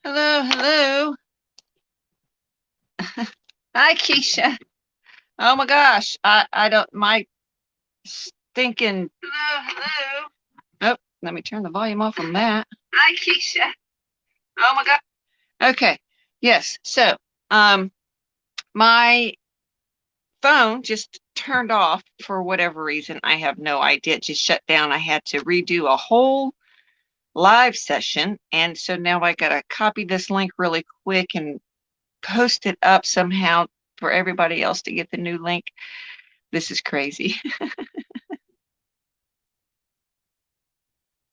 Hello, hello. Hi, Keisha. Oh my gosh. I don't, my stinking. Hello, hello. Oh, let me turn the volume off on that. Hi, Keisha. Oh my God. Okay. Yes. So, um, my phone just turned off for whatever reason. I have no idea. It just shut down. I had to redo a whole live session. And so now I got to copy this link really quick and post it up somehow for everybody else to get the new link. This is crazy.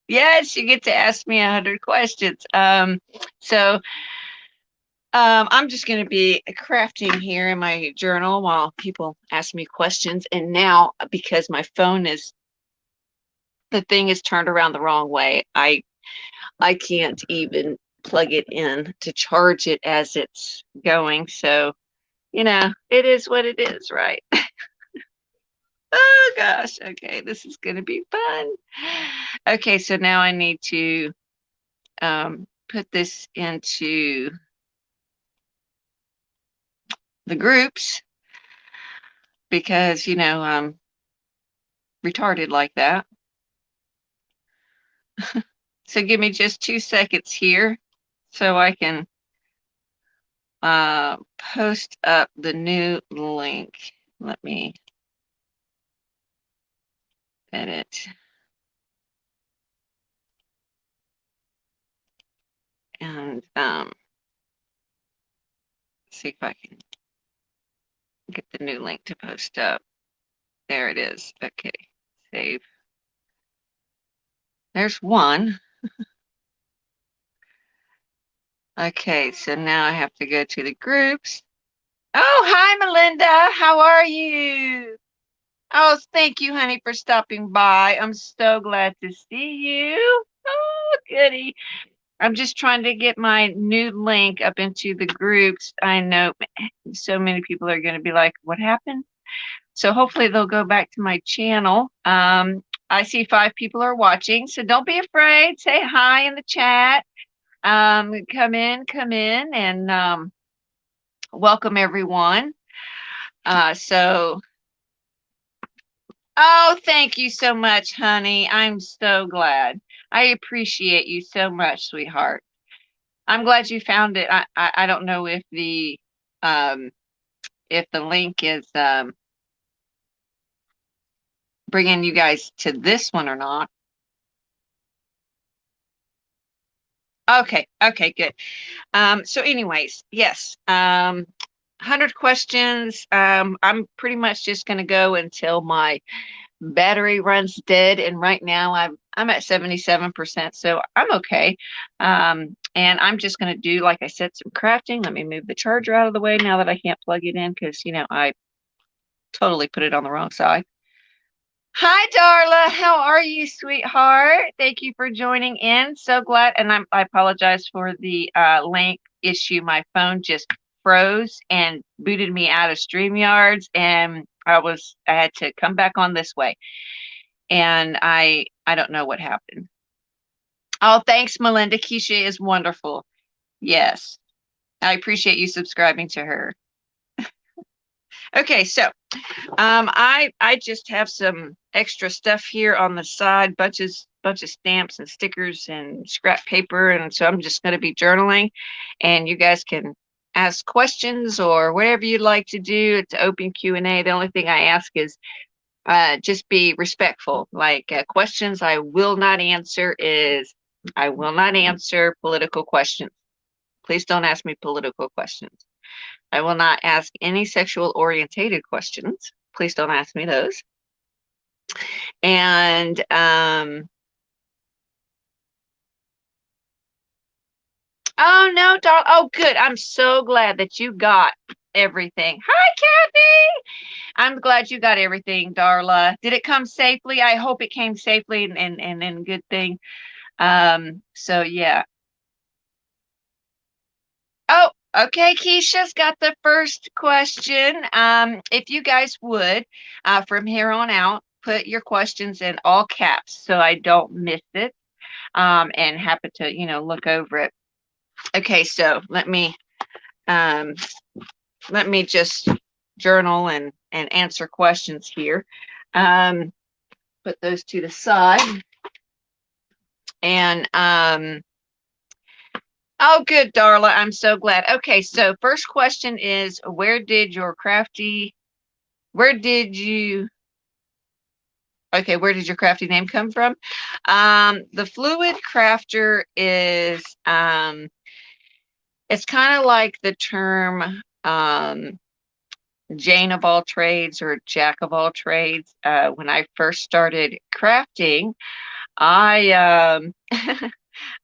Yes, you get to ask me 100 questions. I'm just going to be crafting here in my journal while people ask me questions. And now, because my phone is the thing is turned around the wrong way, I can't even plug it in to charge it as it's going. So, it is what it is, right? Oh gosh. Okay, this is going to be fun. Okay, so now I need to put this into the groups because, I'm retarded like that. So give me just 2 seconds here so I can post up the new link. Let me edit and see if I can get the new link to post up. There it is. Okay, save. There's one. Okay, so now I have to go to the groups. Oh, hi, Melinda. How are you? Oh, thank you, honey, for stopping by. I'm so glad to see you. Oh, goody. I'm just trying to get my new link up into the groups. I know so many people are going to be like, what happened? So hopefully they'll go back to my channel. I see 5 people are watching, so don't be afraid. Say hi in the chat. Come in, and welcome everyone. So, oh, thank you so much, honey. I'm so glad. I appreciate you so much, sweetheart. I'm glad you found it. I don't know um if the link is bringing you guys to this one or not. Okay, okay, good. So anyways, yes. 100 questions. I'm pretty much just going to go until my battery runs dead, and right now I'm at 77%, so I'm okay. And I'm just going to do, like I said, some crafting. Let me move the charger out of the way now that I can't plug it in because I totally put it on the wrong side. Hi, Darla. How are you, sweetheart? Thank you for joining in. So glad. And I apologize for the link issue. My phone just froze and booted me out of StreamYards, and I had to come back on this way. And I don't know what happened. Oh, thanks, Melinda. Keisha is wonderful. Yes, I appreciate you subscribing to her. Okay, so I just have some extra stuff here on the side, bunch of stamps and stickers and scrap paper, and so I'm just going to be journaling, and you guys can ask questions or whatever you'd like to do. It's open Q&A. The only thing I ask is just be respectful. Like questions I will not answer political questions. Please don't ask me political questions. I will not ask any sexual orientated questions. Please don't ask me those. And oh no, dog. Oh, good. I'm so glad that you got everything. Hi, Kathy. I'm glad you got everything, Darla. Did it come safely? I hope it came safely and good thing. So yeah. Oh, okay. Keisha's got the first question. If you guys would, from here on out, put your questions in all caps so I don't miss it. And happen to, look over it. Okay, so let me just journal and answer questions here. Put those to the side. And oh, good, Darla. I'm so glad. Okay, so first question is, where did your crafty name come from? The fluid crafter is it's kind of like the term Jane of all trades or Jack of all trades. When I first started crafting, I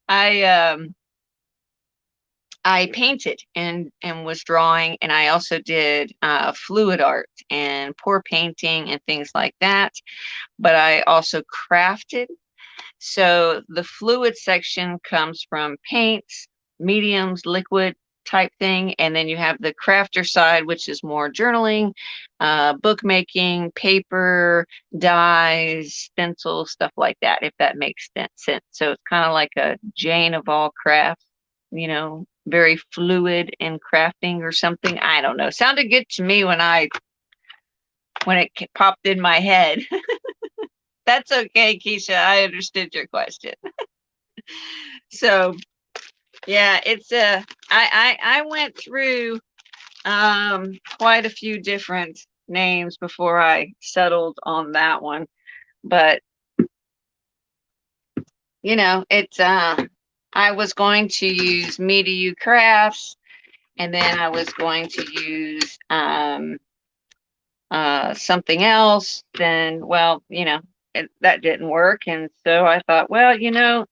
I I painted and was drawing, and I also did fluid art and pour painting and things like that. But I also crafted. So the fluid section comes from paints, mediums, liquid type thing, and then you have the crafter side, which is more journaling, bookmaking, paper, dyes, stencils, stuff like that, if that makes sense. So it's kind of like a Jane of all crafts, very fluid in crafting or something. I don't know. Sounded good to me when it popped in my head. That's okay, Keisha. I understood your question. So yeah, it's I went through quite a few different names before I settled on that one. But it's I was going to use Me to You Crafts, and then I was going to use something else. Then, well, that didn't work. And so I thought, well, I'm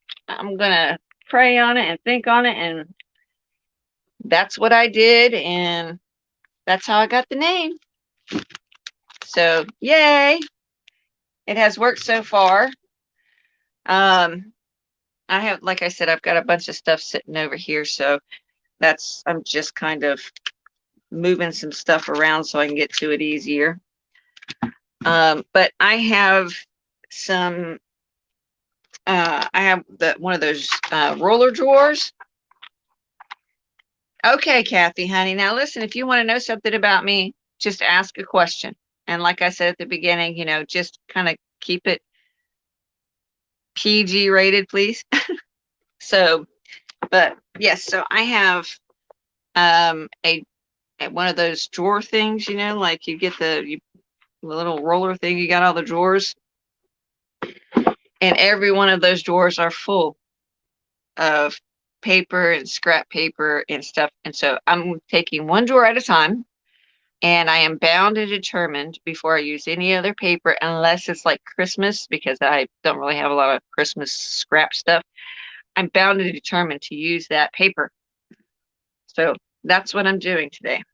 going to pray on it and think on it. And that's what I did. And that's how I got the name. So, yay. It has worked so far. I have, like I said, I've got a bunch of stuff sitting over here. So I'm just kind of moving some stuff around so I can get to it easier. But I have some I have one of those roller drawers. Okay, Kathy, honey. Now listen, if you want to know something about me, just ask a question. And like I said at the beginning, just kind of keep it PG rated, please. So, but yes, so I have a one of those drawer things, like you get the little roller thing, you got all the drawers. And every one of those drawers are full of paper and scrap paper and stuff. And so I'm taking one drawer at a time, and I am bound and determined before I use any other paper, unless it's like Christmas, because I don't really have a lot of Christmas scrap stuff. I'm bound and determined to use that paper. So that's what I'm doing today.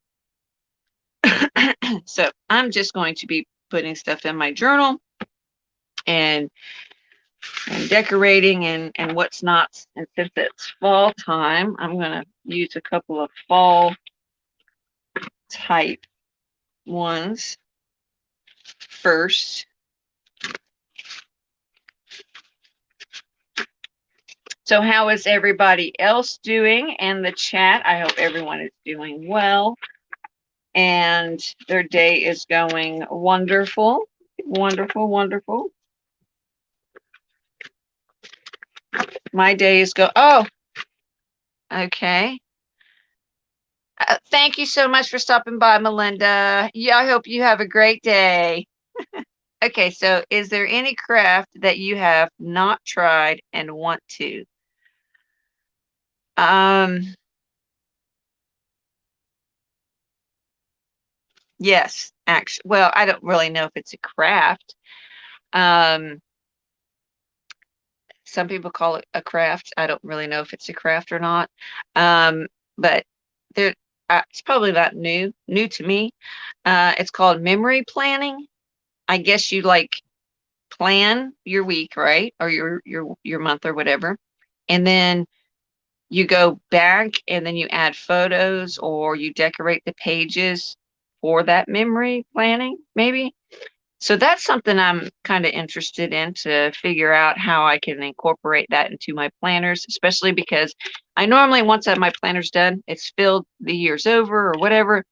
So I'm just going to be putting stuff in my journal and decorating and what's not. And since it's fall time, I'm going to use a couple of fall type ones first. So how is everybody else doing in the chat? I hope everyone is doing well and their day is going wonderful. Wonderful, wonderful. My day is oh, okay. Thank you so much for stopping by, Melinda. Yeah, I hope you have a great day. Okay, so is there any craft that you have not tried and want to? Yes, actually. Well, I don't really know if it's a craft. Some people call it a craft. I don't really know if it's a craft or not. But there, it's probably not new to me. It's called memory planning. I guess you like plan your week, right? Or your month or whatever. And then you go back and then you add photos or you decorate the pages for that memory planning, maybe. So that's something I'm kind of interested in, to figure out how I can incorporate that into my planners, especially because I normally, once my planner's done, it's filled, the year's over or whatever,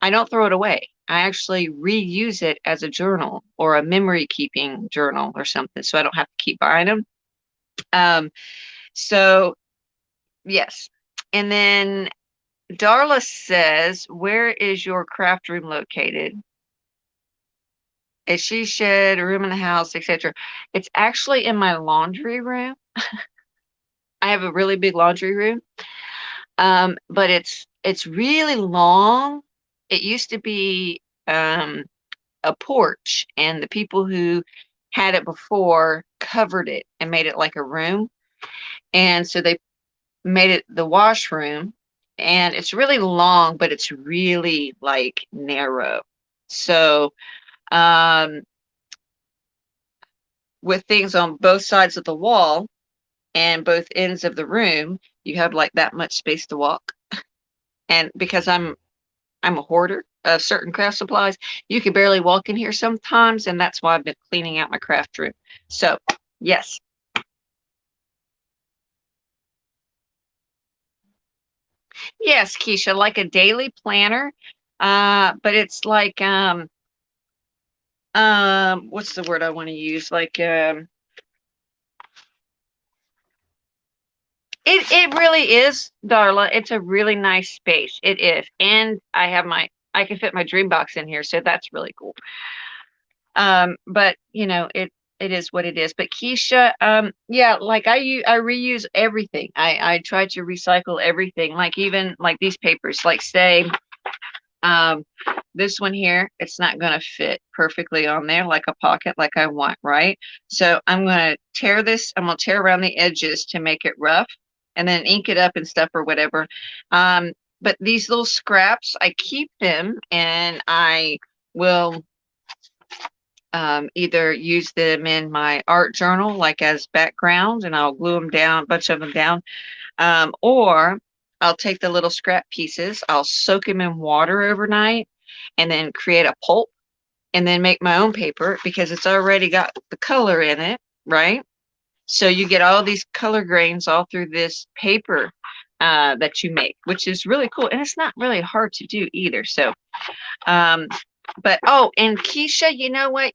I don't throw it away. I actually reuse it as a journal or a memory keeping journal or something, so I don't have to keep buying them. Um, so yes. And then Darla says, where is your craft room located? A she shed, a room in the house, etc. It's actually in my laundry room. I have a really big laundry room. But it's really long. It used to be a porch, and the people who had it before covered it and made it like a room. And so they made it the washroom, and it's really long, but it's really like narrow. So um, with things on both sides of the wall and both ends of the room, you have like that much space to walk. And because I'm a hoarder of certain craft supplies, you can barely walk in here sometimes, and that's why I've been cleaning out my craft room. So yes. Yes, Keisha, like a daily planner. But it's like what's the word I want to use? Like it really is, Darla. It's a really nice space. It is. And I can fit my dream box in here, so that's really cool. But you know, it is what it is. But Keisha, yeah, like I reuse everything. I try to recycle everything, like even like these papers, like say um this one here, it's not going to fit perfectly on there like a pocket like I want, right? So I'm going to tear this, I'm going to tear around the edges to make it rough, and then ink it up and stuff or whatever. But these little scraps, I keep them, and I will either use them in my art journal, like as background, and I'll glue them down, a bunch of them down, or I'll take the little scrap pieces, I'll soak them in water overnight, and then create a pulp, and then make my own paper because it's already got the color in it, right? So you get all these color grains all through this paper that you make, which is really cool, and it's not really hard to do either. So, um, but oh, and Keisha, you know what?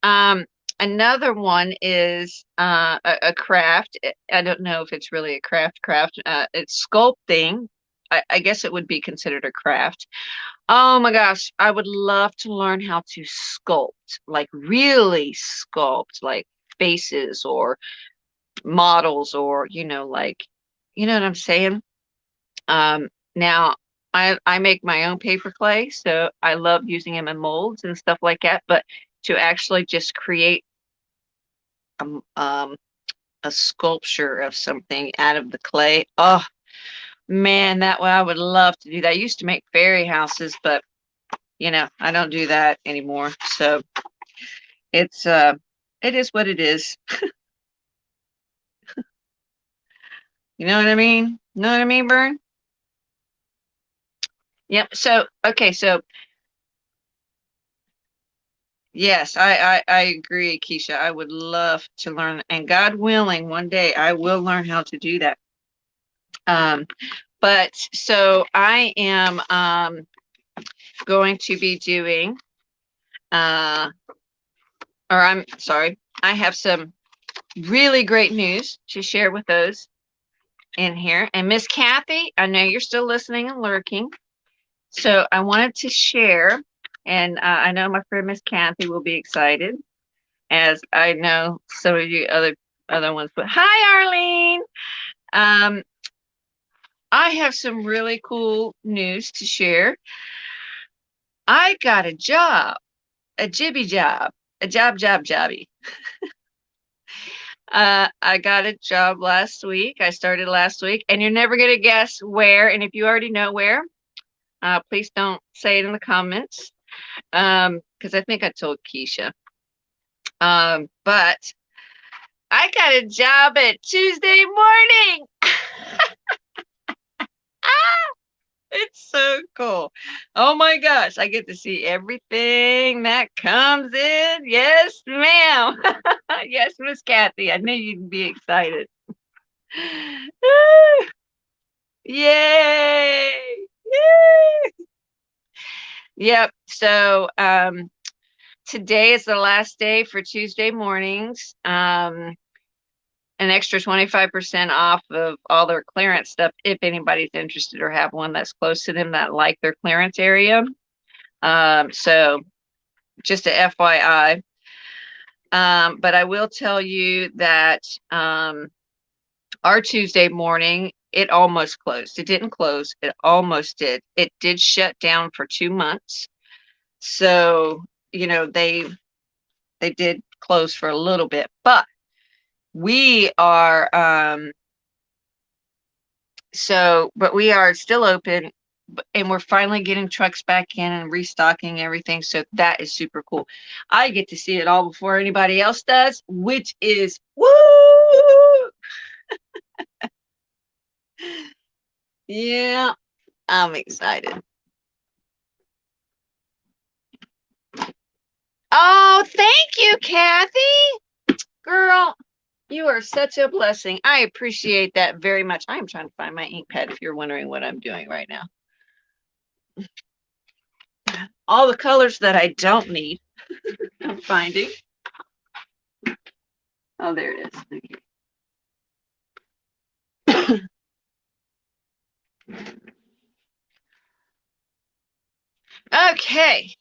Um, Another one is a craft. I don't know if it's really a craft. It's sculpting. I guess it would be considered a craft. Oh my gosh, I would love to learn how to sculpt, like really sculpt, like faces or models, or like, you know what I'm saying? Now I make my own paper clay, so I love using them in molds and stuff like that. But to actually just create um, um, a sculpture of something out of the clay. Oh man, that way I would love to do that. I used to make fairy houses, but I don't do that anymore. So it's it is what it is. You know what I mean? Know what I mean, Bern? Yep. So okay, so yes, I agree, Keisha. I would love to learn, and God willing, one day I will learn how to do that. Um, but so I am going to be doing or I'm sorry, I have some really great news to share with those in here. And Miss Kathy, I know you're still listening and lurking, so I wanted to share, and I know my friend Miss Kathy will be excited, as I know some of you other ones. But hi, Arlene. Um, I have some really cool news to share. I got a job, a jibby job, a jobby. I got a job last week. I started last week, and you're never going to guess where. And if you already know where, please don't say it in the comments, because I think I told Keisha. But I got a job at Tuesday morning. Ah, it's so cool. Oh my gosh, I get to see everything that comes in. Yes, ma'am. Yes, Miss Kathy. I knew you'd be excited. Yay! Yay! Yep. So today is the last day for Tuesday mornings. An extra 25% off of all their clearance stuff if anybody's interested or have one that's close to them that like their clearance area. So just a FYI. But I will tell you that our Tuesday morning, it almost closed. It didn't close. It almost did. It did shut down for 2 months. So, they did close for a little bit, but we are but we are still open, and we're finally getting trucks back in and restocking everything. So that is super cool. I get to see it all before anybody else does, which is woo! Yeah, I'm excited. Oh, thank you, Kathy. Girl, you are such a blessing. I appreciate that very much. I am trying to find my ink pad if you're wondering what I'm doing right now. All the colors that I don't need, I'm finding. Oh, there it is. Okay.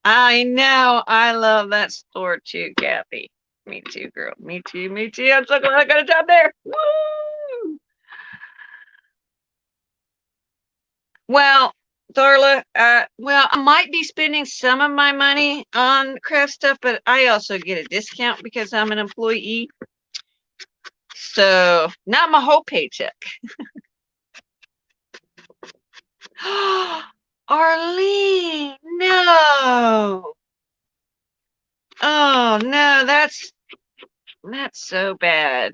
I know. I love that store too, Kathy. Me too, girl. Me too. Me too. I'm so glad I got a job there. Woo! Well, Darla, I might be spending some of my money on craft stuff, but I also get a discount because I'm an employee. So, not my whole paycheck. Arlene, no. Oh, no, that's so bad.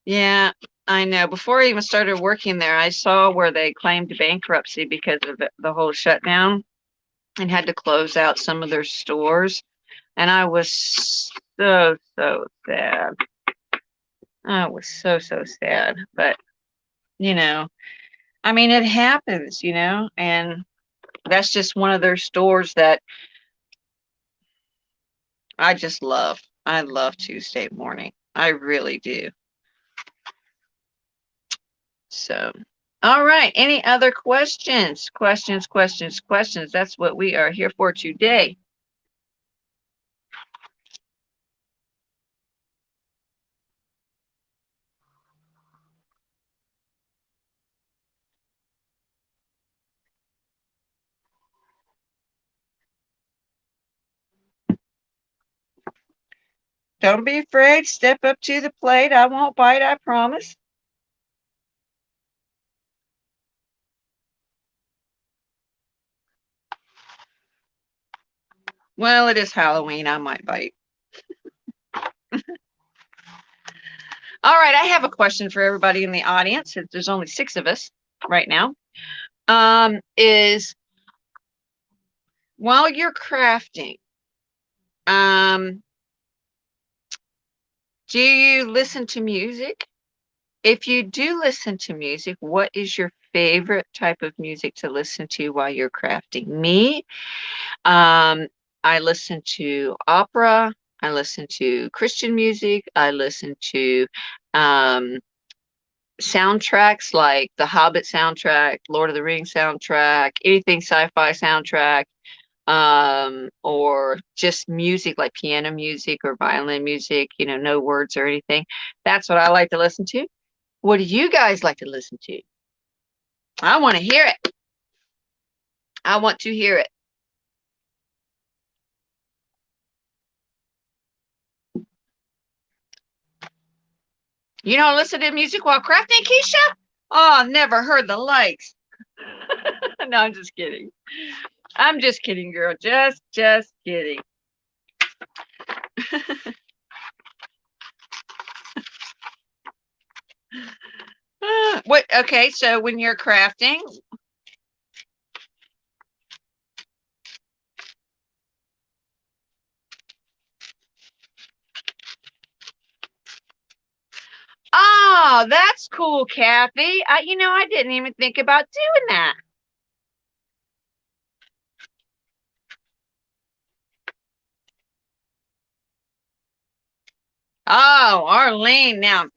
Yeah, I know. Before I even started working there, I saw where they claimed bankruptcy because of the whole shutdown and had to close out some of their stores. And I was so, so sad. I was so, so sad. But, you know, I mean, it happens, and that's just one of their stores that I just love. I love Tuesday morning. I really do. So, all right. Any other questions? Questions, questions, questions. That's what we are here for today. Don't be afraid. Step up to the plate. I won't bite, I promise. Well, it is Halloween. I might bite. All right. I have a question for everybody in the audience, since there's only 6 of us right now. Is while you're crafting, do you listen to music? If you do listen to music, what is your favorite type of music to listen to while you're crafting? Me, I listen to opera. I listen to Christian music. I listen to um, soundtracks like the Hobbit soundtrack, Lord of the Rings soundtrack, anything sci-fi soundtrack, or just music like piano music or violin music, no words or anything. That's what I like to listen to. What do you guys like to listen to? I want to hear it. I want to hear it. You don't listen to music while crafting, Keisha? Oh, never heard the likes. No, I'm just kidding. I'm just kidding, girl. Just kidding. What? Okay, so when you're crafting, Oh, that's cool, Kathy. I didn't even think about doing that. Oh, Arlene. Now,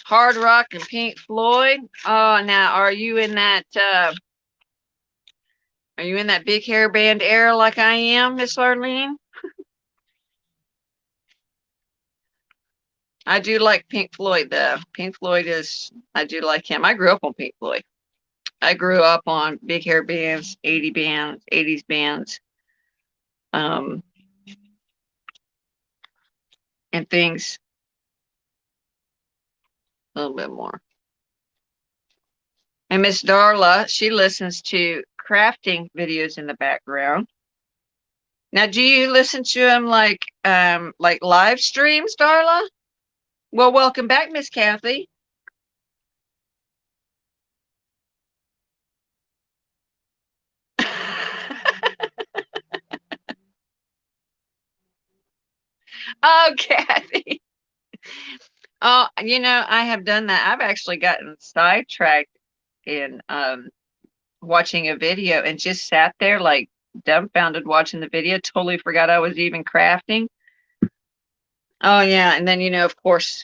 hard rock and Pink Floyd. Oh, now, are you in that big hair band era like I am, Miss Arlene? I do like Pink Floyd though. I do like him. I grew up on Pink Floyd. I grew up on big hair bands, 80s bands, um, and things a little bit more. And Miss Darla, she listens to crafting videos in the background. Now, do you listen to them like live streams, Darla? Well, welcome back, Miss Kathy. Oh, Kathy. Oh, I have done that. I've actually gotten sidetracked in watching a video and just sat there like dumbfounded watching the video, totally forgot I was even crafting. Oh yeah, and then of course,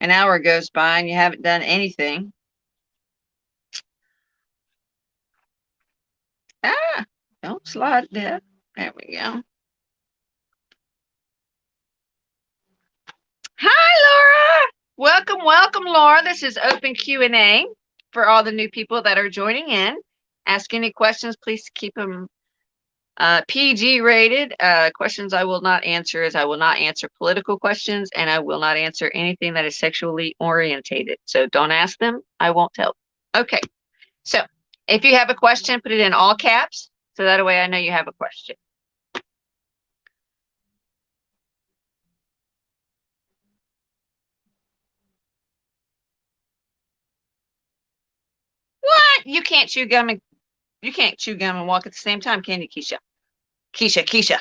an hour goes by and you haven't done anything. Ah, don't slide there. There we go. Hi, Laura. Welcome, Laura. This is open Q&A for all the new people that are joining in. Ask any questions, please keep them PG rated. Questions I will not answer is I will not answer political questions and I will not answer anything that is sexually orientated. So don't ask them. I won't tell. Okay. So if you have a question, put it in all caps. So that way I know you have a question. What? You can't chew gum and walk at the same time, can you, Keisha? Keisha.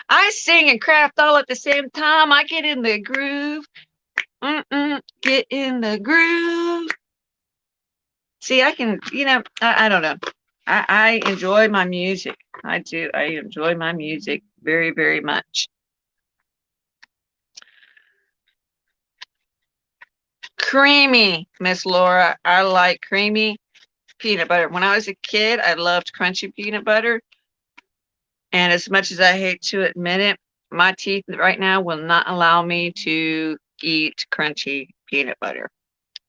I sing and craft all at the same time. I get in the groove. Get in the groove. See, I can, I don't know. I enjoy my music. I do. I enjoy my music very, very much. Creamy, Miss Laura. I like creamy peanut butter. When I was a kid, I loved crunchy peanut butter. And as much as I hate to admit it, my teeth right now will not allow me to eat crunchy peanut butter.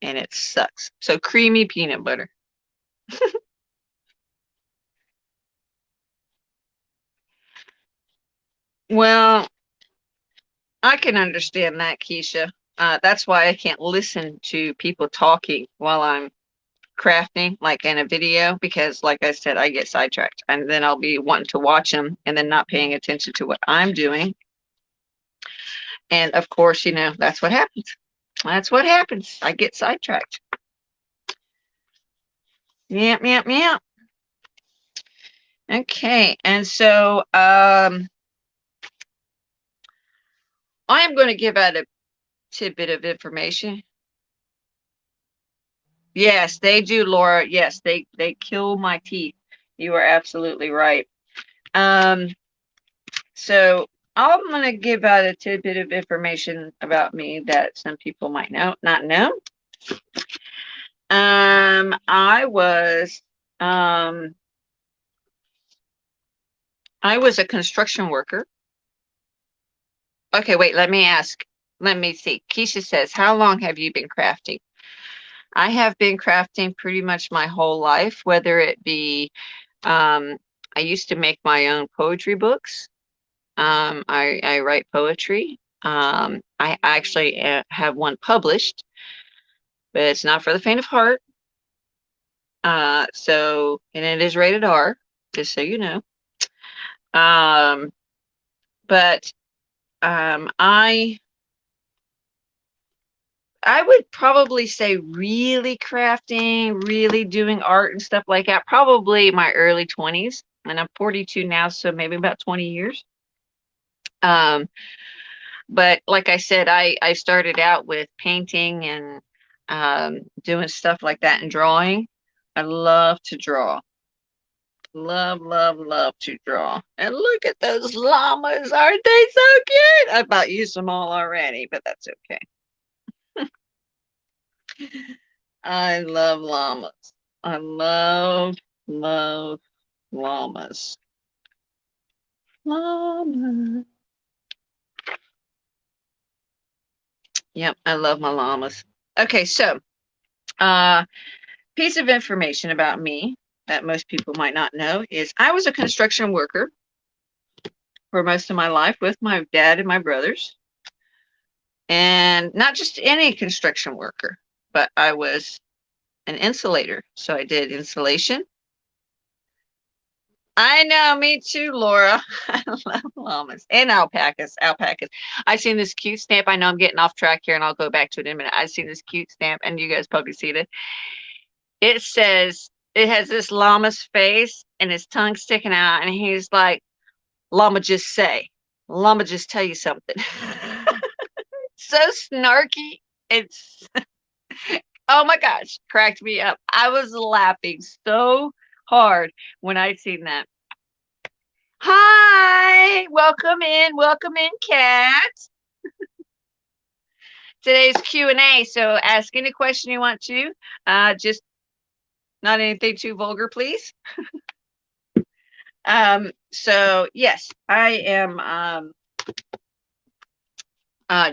And it sucks. So creamy peanut butter. Well, I can understand that, Keisha. That's why I can't listen to people talking while I'm crafting, like in a video, because, like I said, I get sidetracked and then I'll be wanting to watch them and then not paying attention to what I'm doing. And of course, that's what happens. That's what happens. I get sidetracked. Yep. Okay, and so I am going to give out a tidbit of information. Yes, they do, Laura. Yes, they kill my teeth. You are absolutely right. So I'm going to give out a tidbit of information about me that some people might not know. I was a construction worker. Okay, wait, let me ask. Let me see. Keisha says, how long have you been crafting? I have been crafting pretty much my whole life, whether it be, I used to make my own poetry books. I write poetry. I actually have one published, but it's not for the faint of heart. And it is rated R, just so you know. But I would probably say really crafting, really doing art and stuff like that, probably my early 20s. And I'm 42 now, so maybe about 20 years. Um, But like I said, I started out with painting and doing stuff like that and drawing. I love to draw. Love, love, love to draw. And look at those llamas. Aren't they so cute? I about used them all already, but that's okay. I love llamas. I love, love llamas. Llamas. Yep, I love my llamas. Okay, so uh piece of information about me that most people might not know is I was a construction worker for most of my life with my dad and my brothers. And not just any construction worker, but I was an insulator. So I did insulation. I know, me too, Laura. I love llamas and alpacas. Alpacas. I seen this cute stamp. I know I'm getting off track here, and I'll go back to it in a minute. I seen this cute stamp, and you guys probably see it. It says it has this llama's face and his tongue sticking out, and he's like, "Llama, just say, llama, just tell you something." So snarky. It's oh my gosh, cracked me up. I was laughing so hard when I seen that. Hi, welcome in, Kat. Today's Q&A, so ask any question you want to. Just not anything too vulgar, please. So yes, I am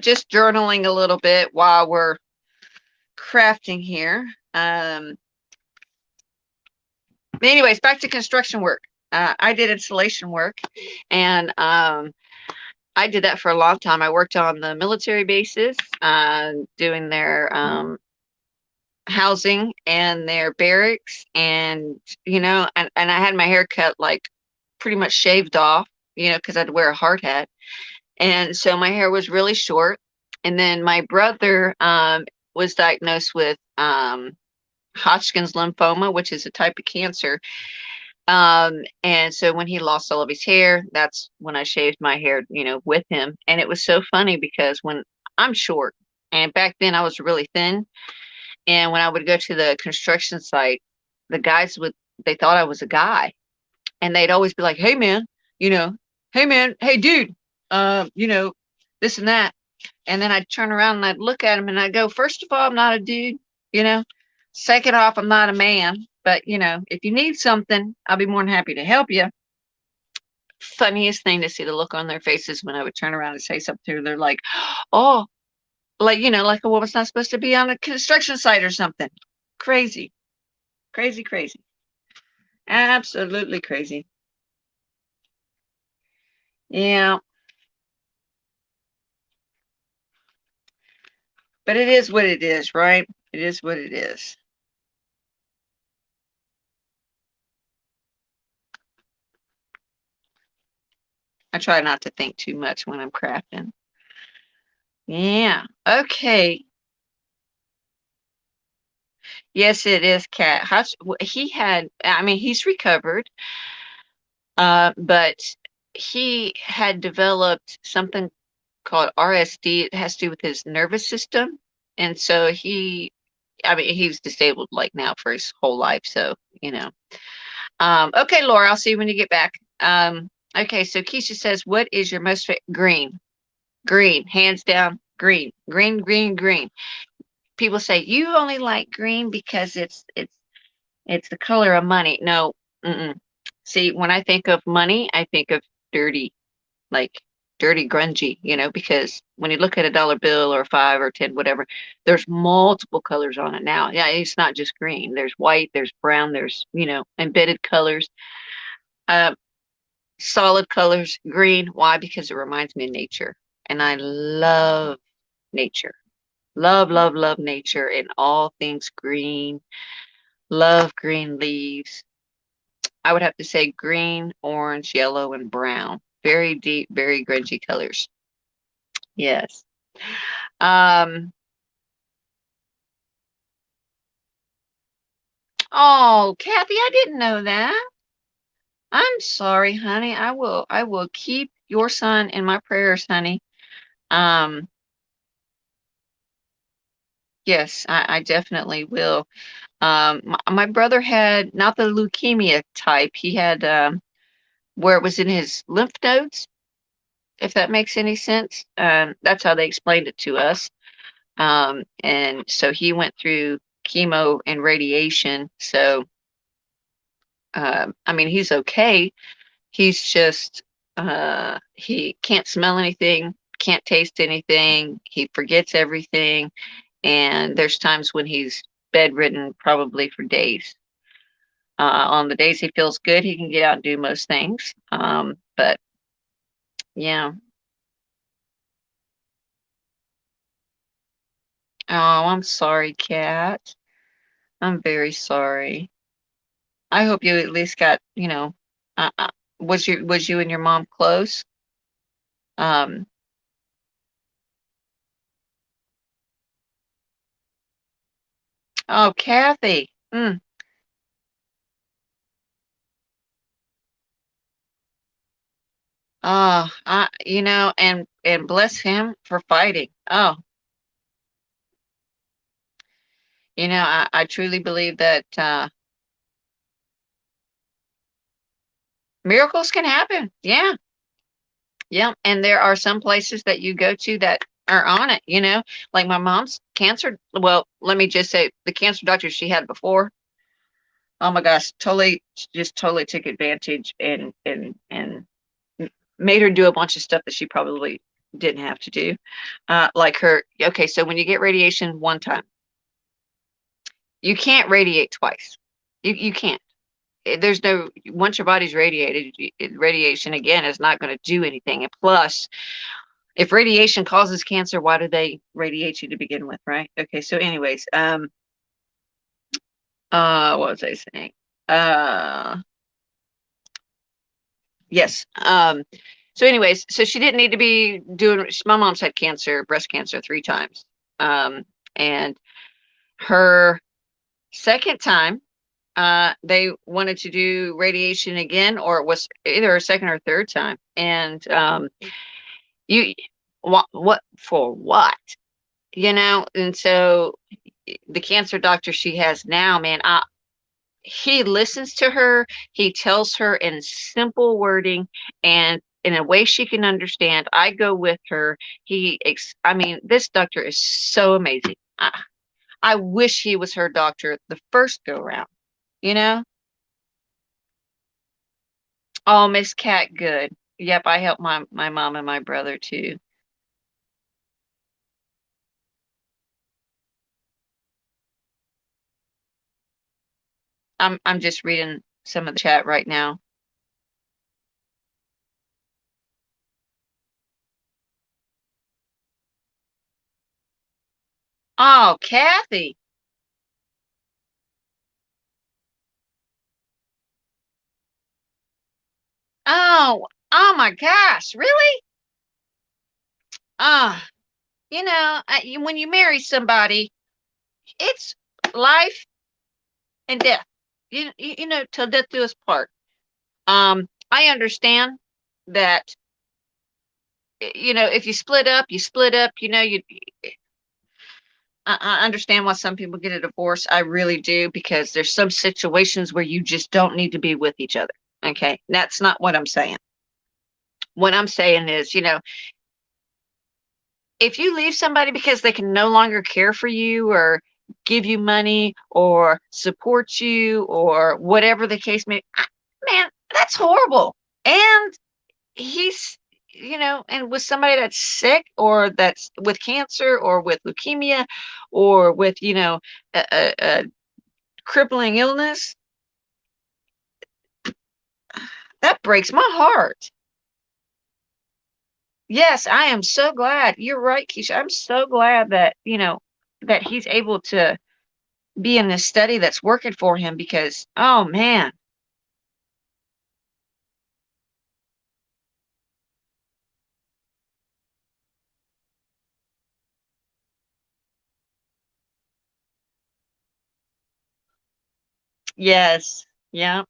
just journaling a little bit while we're crafting here. Anyways, back to construction work. I did installation work, and I did that for a long time. I worked on the military bases, doing their housing and their barracks, and and I had my hair cut like pretty much shaved off, because I'd wear a hard hat, and so my hair was really short. And then my brother was diagnosed with Hodgkin's lymphoma, which is a type of cancer. And so when he lost all of his hair, that's when I shaved my hair, with him. And it was so funny because when I'm short, and back then I was really thin, and when I would go to the construction site, the guys they thought I was a guy, and they'd always be like, "Hey man, hey man, hey dude, this and that." And then I'd turn around and I'd look at him and I'd go, "First of all, I'm not a dude, you know. Second off, I'm not a man, but if you need something, I'll be more than happy to help you." Funniest thing to see the look on their faces when I would turn around and say something to them. They're like, "Oh, like like a woman's not supposed to be on a construction site or something." Crazy, crazy, crazy, absolutely crazy. Yeah, but it is what it is, right? It is what it is. I try not to think too much when I'm crafting. Yeah. Okay. Yes, it is Cat. He had, I mean, he's recovered, but he had developed something called RSD. It has to do with his nervous system. And so I mean, he's disabled like now for his whole life. So, Okay, Laura, I'll see you when you get back. Okay, so Keisha says, what is your most green? Green, hands down, green, green, green, green. People say you only like green because it's the color of money. No, mm-mm. See, when I think of money, I think of dirty, like dirty, grungy, because when you look at a dollar bill or 5 or 10, whatever, there's multiple colors on it now. Yeah, it's not just green. There's white, there's brown, there's, embedded colors, uh, solid colors, green. Why? Because it reminds me of nature. And I love nature. Love, love, love nature and all things green. Love green leaves. I would have to say green, orange, yellow, and brown. Very deep, very grungy colors. Yes. Um, oh, Kathy, I didn't know that. I'm sorry, honey. I will keep your son in my prayers, honey. Um, yes, I definitely will. My brother had not the leukemia type. He had where it was in his lymph nodes, if that makes any sense. That's how they explained it to us. And so he went through chemo and radiation. So, I mean, he's okay. He's just, he can't smell anything, can't taste anything. He forgets everything. And there's times when he's bedridden probably for days. On the days he feels good, he can get out and do most things. But yeah. Oh, I'm sorry, Kat. I'm very sorry. I hope you at least got, was you and your mom close? Um, oh, Kathy. Oh, and bless him for fighting. Oh, I truly believe that miracles can happen. Yeah, yeah. And there are some places that you go to that are on it, like my mom's cancer. Well, let me just say the cancer doctor she had before. Oh my gosh, totally, just totally took advantage and made her do a bunch of stuff that she probably didn't have to do. Like okay, so when you get radiation one time, you can't radiate twice. You can't. There's no, once your body's radiated, radiation again is not going to do anything. And plus, if radiation causes cancer, why do they radiate you to begin with, right? Okay, so anyways, what was I saying? Uh, yes. So anyways, so she didn't need to be doing, my mom's had cancer, breast cancer 3 times. And her second time, they wanted to do radiation again, or it was either a second or third time. And you, what for what? And so the cancer doctor she has now, man, he listens to her. He tells her in simple wording and in a way she can understand. I go with her. I mean, this doctor is so amazing. I wish he was her doctor the first go round, you know? Oh, Miss Cat, good. Yep, I help my mom and my brother too. I'm just reading some of the chat right now. Oh, Kathy. Oh my gosh, really? Ah, when you marry somebody, it's life and death. Till death do us part. I understand that, if you split up, you split up. I understand why some people get a divorce. I really do, because there's some situations where you just don't need to be with each other. Okay, that's not what I'm saying. What I'm saying is, if you leave somebody because they can no longer care for you or give you money or support you or whatever the case may, man, that's horrible. And he's, and with somebody that's sick or that's with cancer or with leukemia or with, a crippling illness, that breaks my heart. Yes, I am so glad. You're right, Keisha. I'm so glad that, that he's able to be in this study that's working for him because, oh man, yes, yeah,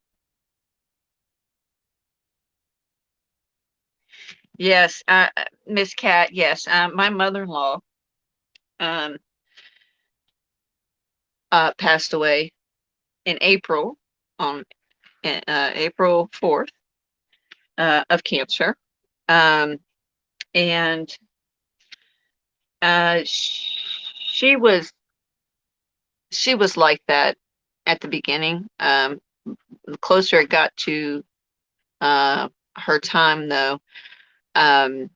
Yes, Miss Cat, yes. My mother-in-law um passed away in April on April 4th of cancer. Um and she was like that at the beginning. The closer it got to her time though, um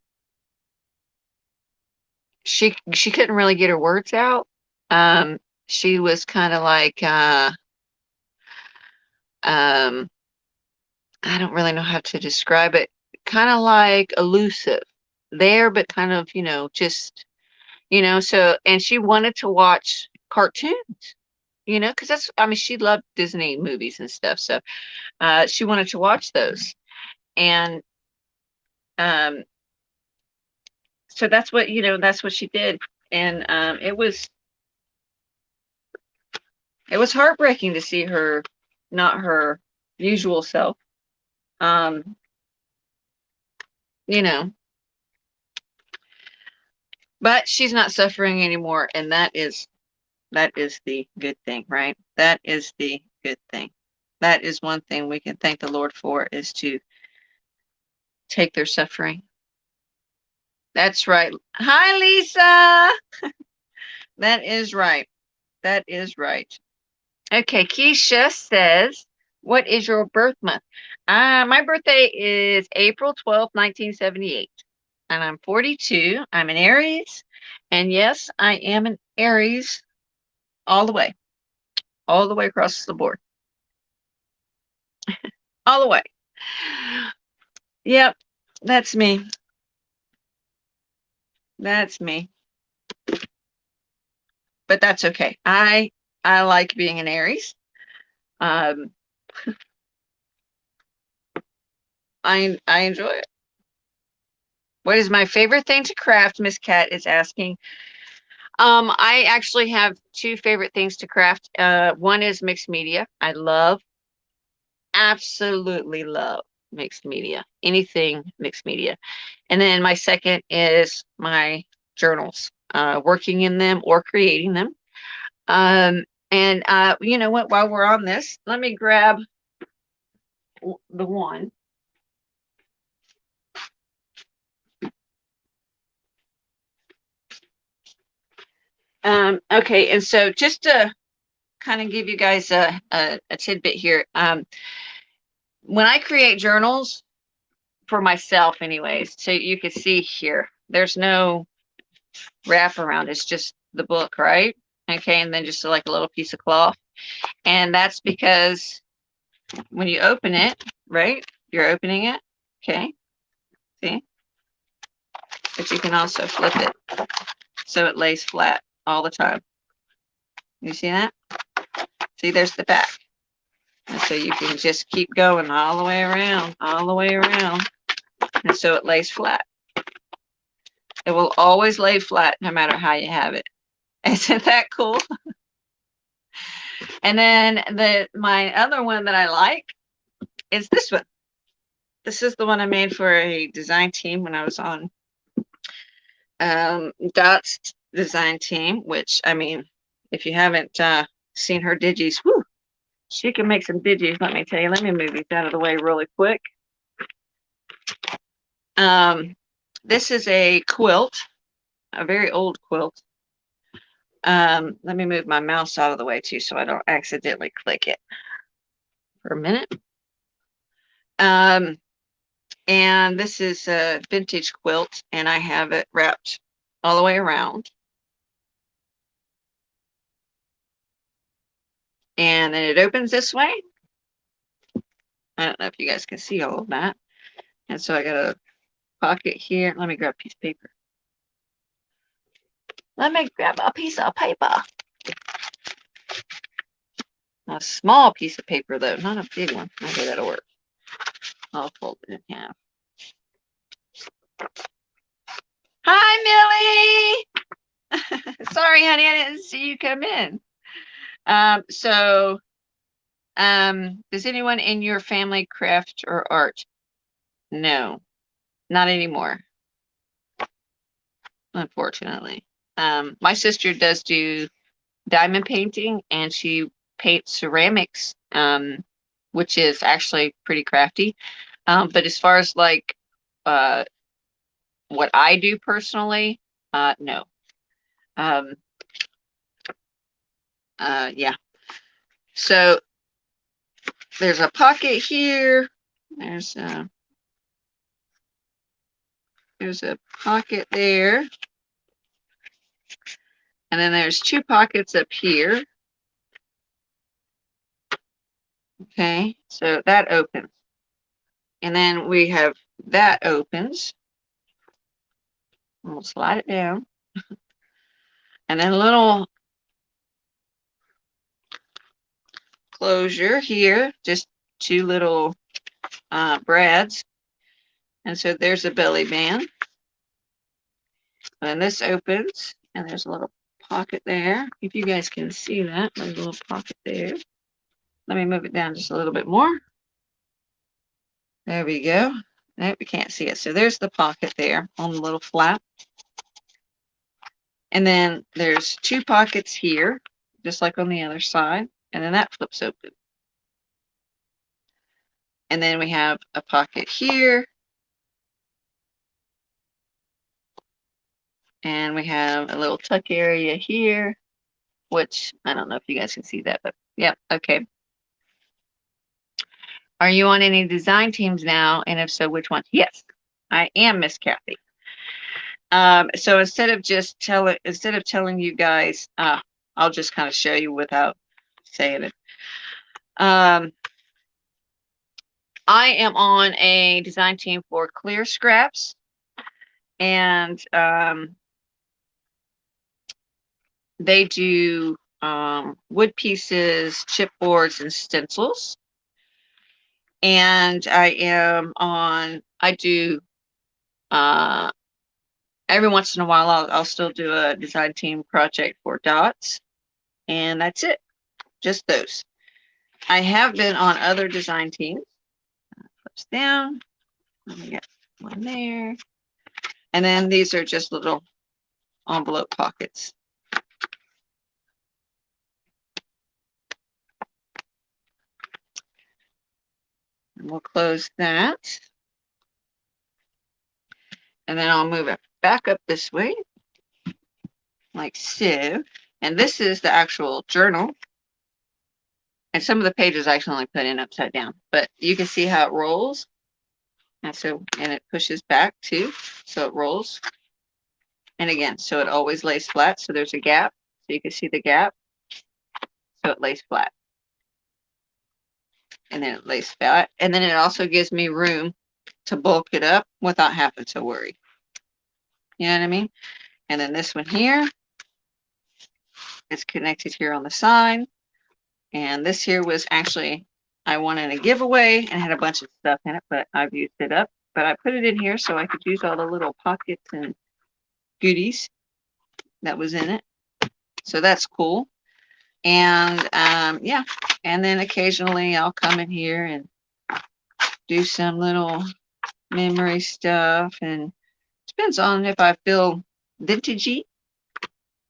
she couldn't really get her words out. She was kind of like um I don't really know how to describe it. Kind of like elusive there, but kind of, just, so, and she wanted to watch cartoons, because I mean, she loved Disney movies and stuff. So, she wanted to watch those. And, um, so that's what she did. And, it was heartbreaking to see her, not her usual self. Um, you know, but she's not suffering anymore. And that is the good thing, right? That is the good thing. That is one thing we can thank the Lord for, is to take their suffering. That's right. Hi, Lisa. That is right. That is right. Okay, Keisha says, what is your birth month? My birthday is April 12th, 1978. And I'm 42. I'm an Aries. And yes, I am an Aries all the way across the board, all the way. Yep, that's me. That's me. But that's okay. I like being an Aries. Um, I enjoy it. What is my favorite thing to craft? Miss Cat is asking. I actually have two favorite things to craft. One is mixed media. I love, absolutely love mixed media. Anything mixed media. And then my second is my journals. Working in them or creating them. And you know what? While we're on this, let me grab the one. Okay, and so just to kind of give you guys a tidbit here, when I create journals for myself, anyways, so you can see here, there's no wrap around. It's just the book, right? Okay, and then just like a little piece of cloth, and that's because when you open it, right? You're opening it, okay? See, but you can also flip it so it lays flat all the time. You see that? See, there's the back. And so you can just keep going all the way around, all the way around. And so it lays flat. It will always lay flat no matter how you have it. Isn't that cool? And then my other one that I like is this one. This is the one I made for a design team when I was on Dot's design team, which, I mean, if you haven't seen her digis, whoo, she can make some digis, let me tell you. Let me move these out of the way really quick. This is a quilt, a very old quilt. Let me move my mouse out of the way too, so I don't accidentally click it for a minute. And this is a vintage quilt, and I have it wrapped all the way around. And then it opens this way. I don't know if you guys can see all of that. And so I got a pocket here. Let me grab a piece of paper. Let me grab a piece of paper. A small piece of paper, though, not a big one. Okay, that'll work. I'll fold it in half. Hi, Millie. Sorry, honey, I didn't see you come in. Does anyone in your family craft or art? No, not anymore, unfortunately. My sister does do diamond painting, and she paints ceramics, which is actually pretty crafty. But as far as like uh, what I do personally, no. Um, yeah. So there's a pocket here. There's a pocket there, and then there's two pockets up here. Okay, so that opens, and then we have that opens. We'll slide it down, and then a little closure here, just two little brads, and so there's a belly band. And this opens, and there's a little pocket there. If you guys can see that, there's a little pocket there. Let me move it down just a little bit more. There we go. Nope, we can't see it. So there's the pocket there on the little flap. And then there's two pockets here, just like on the other side. And then that flips open. And then we have a pocket here. And we have a little tuck area here, which I don't know if you guys can see that, but yeah, okay. Are you on any design teams now? And if so, which ones? Yes, I am, Miss Kathy. So instead of telling you guys, I'll just kind of show you without saying it. I am on a design team for Clear Scraps, and they do wood pieces, chipboards, and stencils. And I do every once in a while, I'll still do a design team project for dots, and that's it. Just those. I have been on other design teams. Flips down. Let me get one there. And then these are just little envelope pockets. And we'll close that. And then I'll move it back up this way, like so. And this is the actual journal. And some of the pages I actually only put in upside down, but you can see how it rolls. And it pushes back too, so it rolls. And again, so it always lays flat. So there's a gap, so you can see the gap. So it lays flat. And then it lays flat. And then it also gives me room to bulk it up without having to worry. You know what I mean? And then this one here is connected here on the side. And this here was actually, I wanted a giveaway and had a bunch of stuff in it, but I've used it up. But I put it in here so I could use all the little pockets and goodies that was in it. So that's cool. And yeah, and then occasionally I'll come in here and do some little memory stuff, and it depends on if I feel vintagey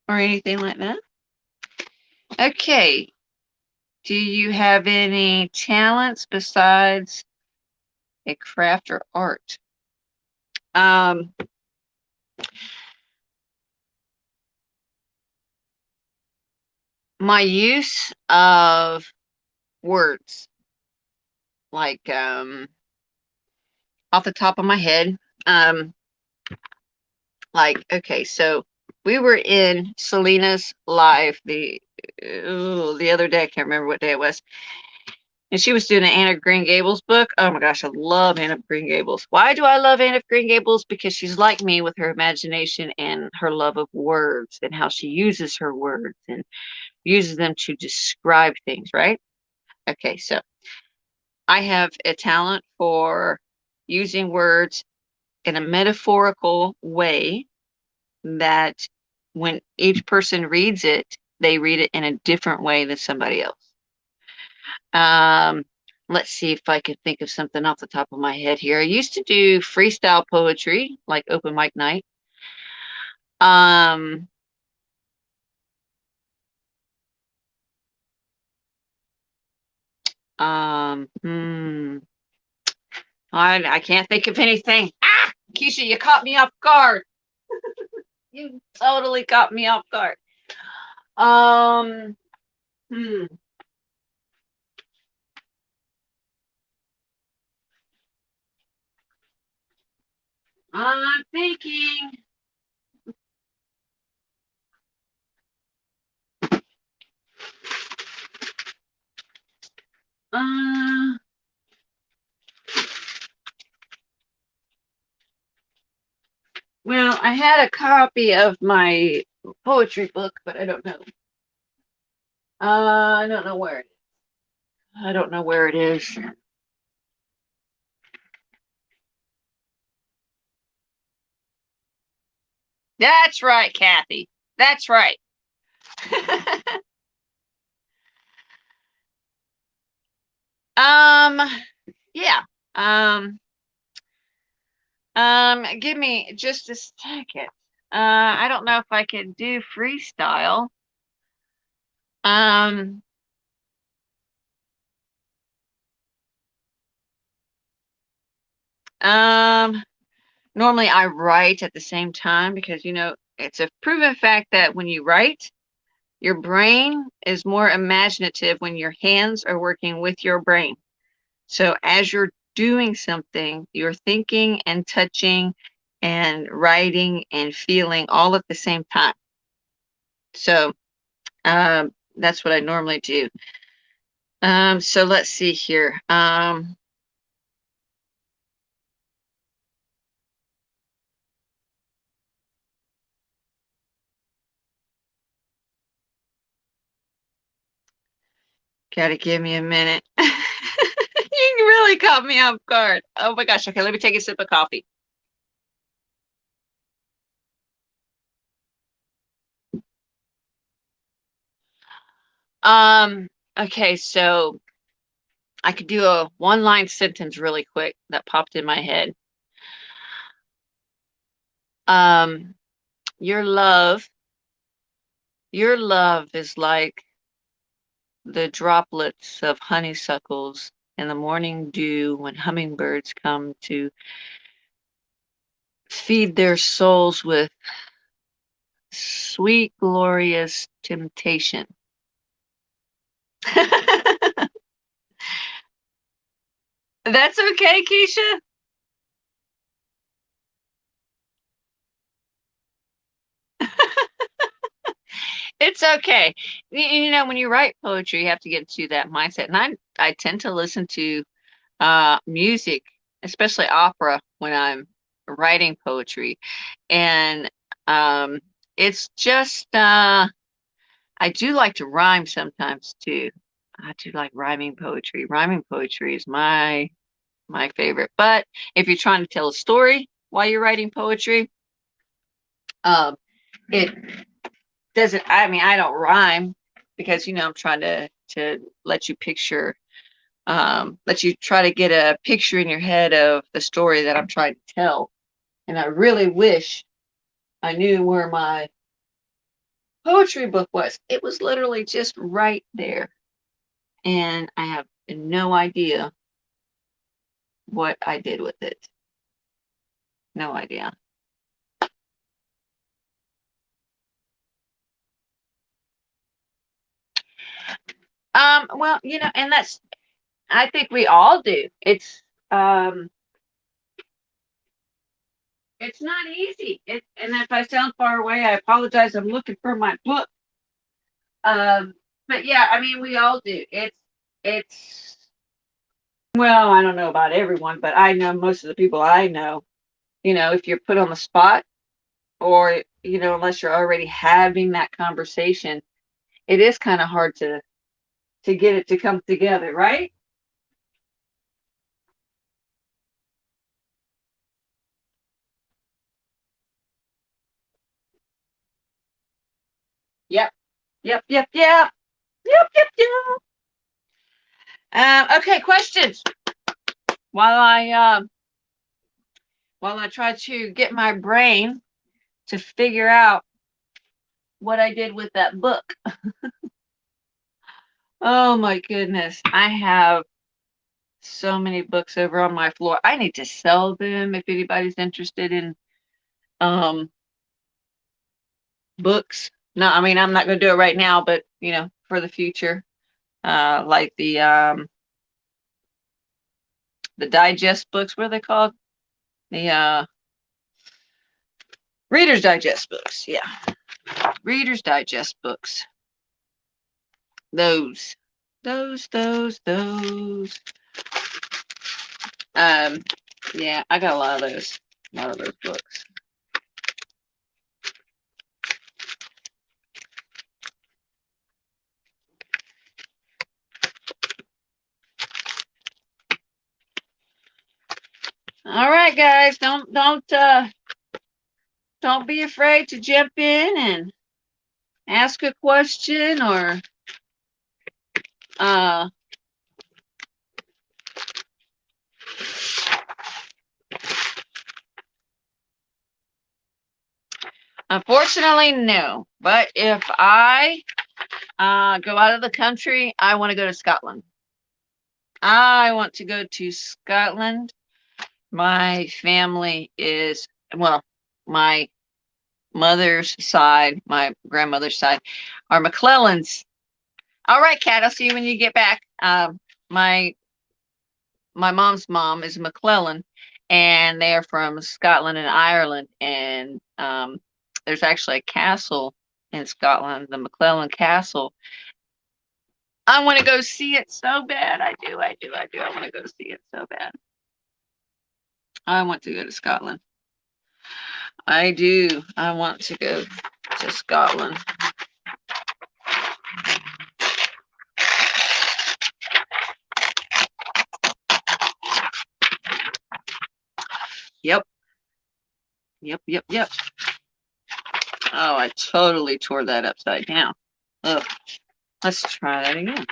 or anything like that. Okay, do you have any talents besides a craft or art? My use of words, like off the top of my head, like, okay, so we were in Selena's live the other day. I can't remember what day it was. And she was doing an Anne of Green Gables book. Oh my gosh, I love Anne of Green Gables. Why do I love Anne of Green Gables? Because she's like me with her imagination and her love of words and how she uses her words and uses them to describe things, right? Okay, so I have a talent for using words in a metaphorical way that when each person reads it, they read it in a different way than somebody else. Let's see if I could think of something off the top of my head here. I used to do freestyle poetry, like open mic night. Um, hmm. I can't think of anything. Ah, Keisha, you caught me off guard. You totally caught me off guard. Um, hmm. I'm thinking. Uh, well, I had a copy of my poetry book, but I don't know. I don't know where it is. I don't know where it is. That's right, Kathy. That's right. um, yeah. Um, give me just a second. I don't know if I can do freestyle. Um, um, normally I write at the same time because, it's a proven fact that when you write, your brain is more imaginative when your hands are working with your brain. So as you're doing something, you're thinking and touching and writing and feeling all at the same time. So that's what I normally do. So let's see here. Gotta give me a minute. You really caught me off guard. Oh my gosh. Okay, let me take a sip of coffee. Um, okay, so I could do a one-line sentence really quick that popped in my head. Um, your love, your love is like the droplets of honeysuckles in the morning dew when hummingbirds come to feed their souls with sweet, glorious temptation. That's okay, Keisha. It's okay. When you write poetry, you have to get into that mindset. And I tend to listen to music, especially opera, when I'm writing poetry. And um, it's just I do like to rhyme sometimes too. I do like rhyming poetry. Rhyming poetry is my favorite. But if you're trying to tell a story while you're writing poetry, um, it doesn't. I mean, I don't rhyme because I'm trying to let you picture, let you try to get a picture in your head of the story that I'm trying to tell. And I really wish I knew where my poetry book was. It was literally just right there, and I have no idea what I did with it. No idea. Well, and I think we all do. Um, it's not easy. And if I sound far away, I apologize. I'm looking for my book. But yeah, I mean, we all do. It's well, I don't know about everyone, but I know most of the people I know. If you're put on the spot, or unless you're already having that conversation, it is kind of hard to get it to come together, right? Yep. Yep. Yep. Yep. Yep. Yep. Yep. Okay, questions. While I try to get my brain to figure out what I did with that book. Oh my goodness. I have so many books over on my floor. I need to sell them if anybody's interested in um books. No, I mean I'm not going to do it right now, but for the future. Like the digest books, what are they called? The Reader's Digest books. Yeah. Reader's Digest books. Those. Those. Um, yeah, I got a lot of those. A lot of those books. All right, guys, don't be afraid to jump in and ask a question or uh unfortunately no. But if I go out of the country, I want to go to Scotland. I want to go to Scotland. My family is, well, my mother's side, my grandmother's side, are McClellans. All right, Kat, I'll see you when you get back. My mom's mom is McClellan, and they are from Scotland and Ireland. And there's actually a castle in Scotland, the McClellan Castle. I want to go see it so bad. I do. I want to go see it so bad. I want to go to Scotland. I do. I want to go to Scotland. Yep. Yep. Oh, I totally tore that upside down. Ugh. Let's try that again.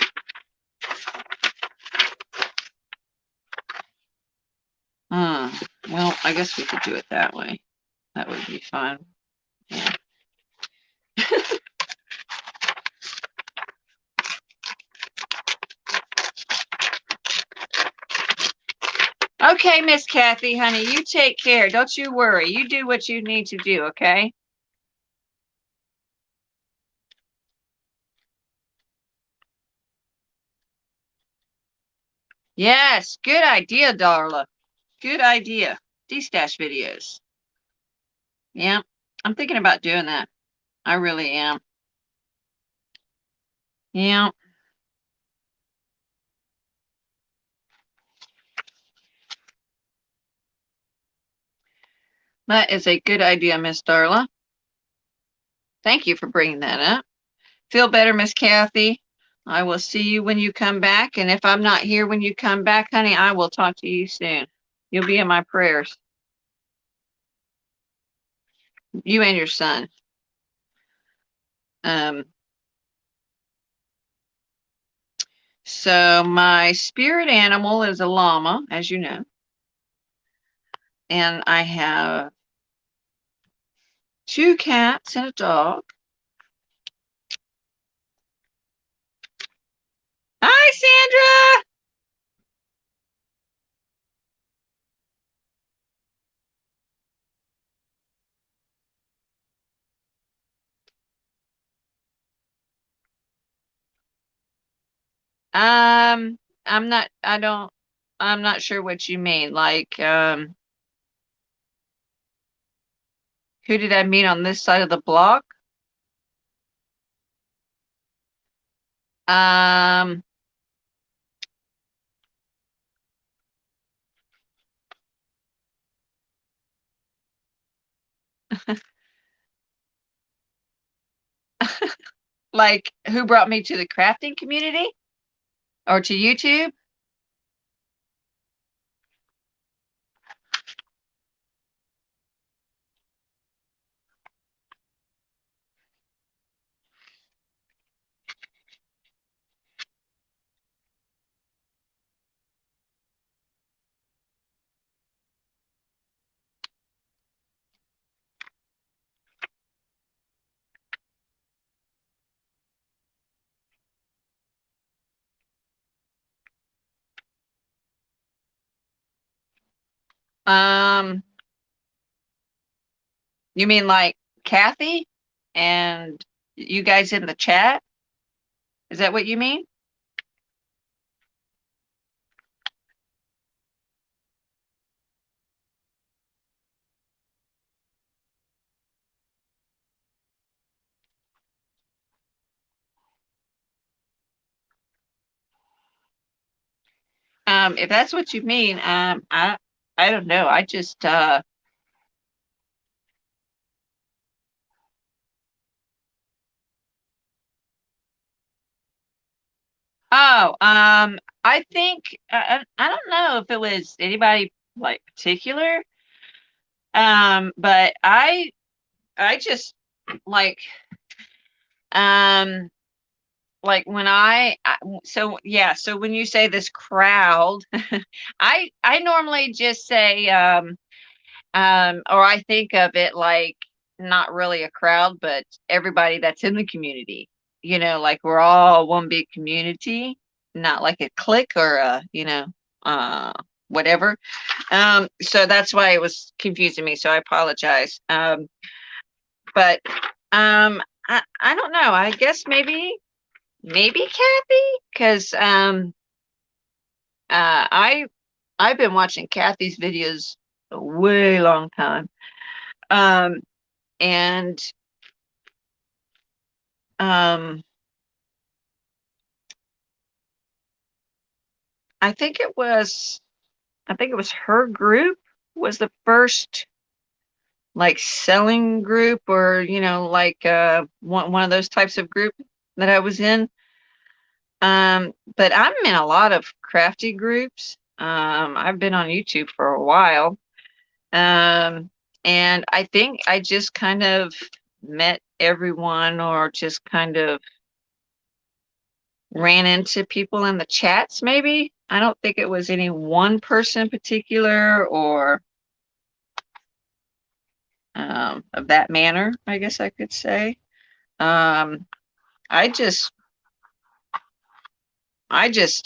Well, I guess we could do it that way. That would be fun. Yeah. Okay, Miss Kathy, honey, you take care. Don't you worry. You do what you need to do, okay? Yes, good idea, Darla. Good idea. D-stash videos. Yeah, I'm thinking about doing that. I really am. Yeah, that is a good idea, Miss Darla. Thank you for bringing that up. Feel better, Miss Kathy. I will see you when you come back. And if I'm not here when you come back, honey, I will talk to you soon. You'll be in my prayers. You and your son. Um, so my spirit animal is a llama, as you know. And I have 2 cats and a dog. Hi, Sandra. Um, I'm not, I don't, I'm not sure what you mean. Like, who did I meet on this side of the block? Um, like who brought me to the crafting community or to YouTube? Um, you mean like Kathy and you guys in the chat? Is that what you mean? If that's what you mean, I don't know. I just oh, I think I don't know if it was anybody like particular, but I just like um like when so yeah, so when you say this crowd, I normally just say or I think of it like not really a crowd, but everybody that's in the community. Like we're all one big community, not like a clique or uh, whatever. So that's why it was confusing me. So I apologize. But I don't know. I guess maybe Kathy, because I I've been watching Kathy's videos a way long time. Um, and um, I think it was her group was the first like selling group, or like one of those types of group that I was in. But I'm in a lot of crafty groups. I've been on YouTube for a while. Um, and I think I just kind of met everyone, or just kind of ran into people in the chats, maybe. I don't think it was any one person in particular, or of that manner, I guess I could say. Um, I just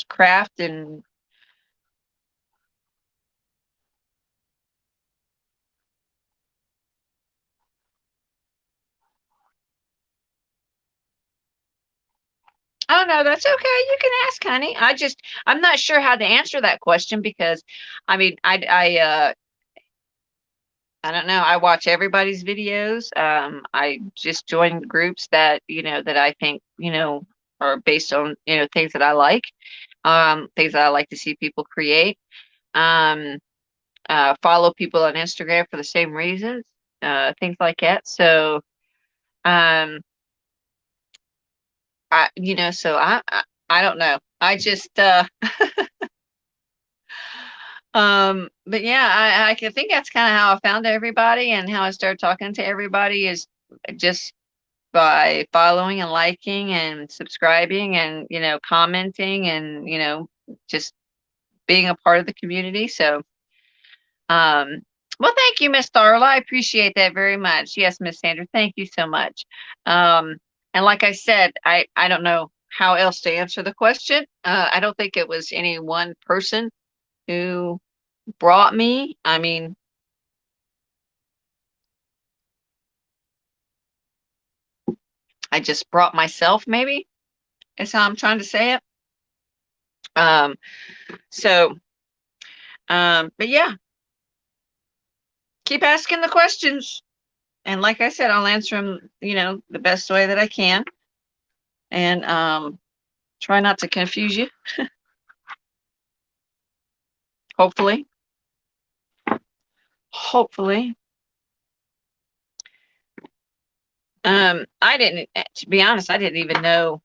craft and oh no, that's okay. You can ask, honey. I'm not sure how to answer that question, because I mean I don't know. I watch everybody's videos. I just join groups that, that I think, are based on, things that I like, things that I like to see people create. Um, follow people on Instagram for the same reasons, things like that. So, um, so I don't know. I just, but yeah, I can think that's kind of how I found everybody, and how I started talking to everybody is just by following and liking and subscribing and, commenting and, just being a part of the community. So, um, well, thank you, Miss Darla. I appreciate that very much. Yes, Miss Sandra, thank you so much. And like I said, I don't know how else to answer the question. I don't think it was any one person who brought me. I mean, I just brought myself, maybe, is how I'm trying to say it. Um, so, but yeah, keep asking the questions. And like I said, I'll answer them, the best way that I can. And try not to confuse you, hopefully. Hopefully. I didn't, to be honest, I didn't even know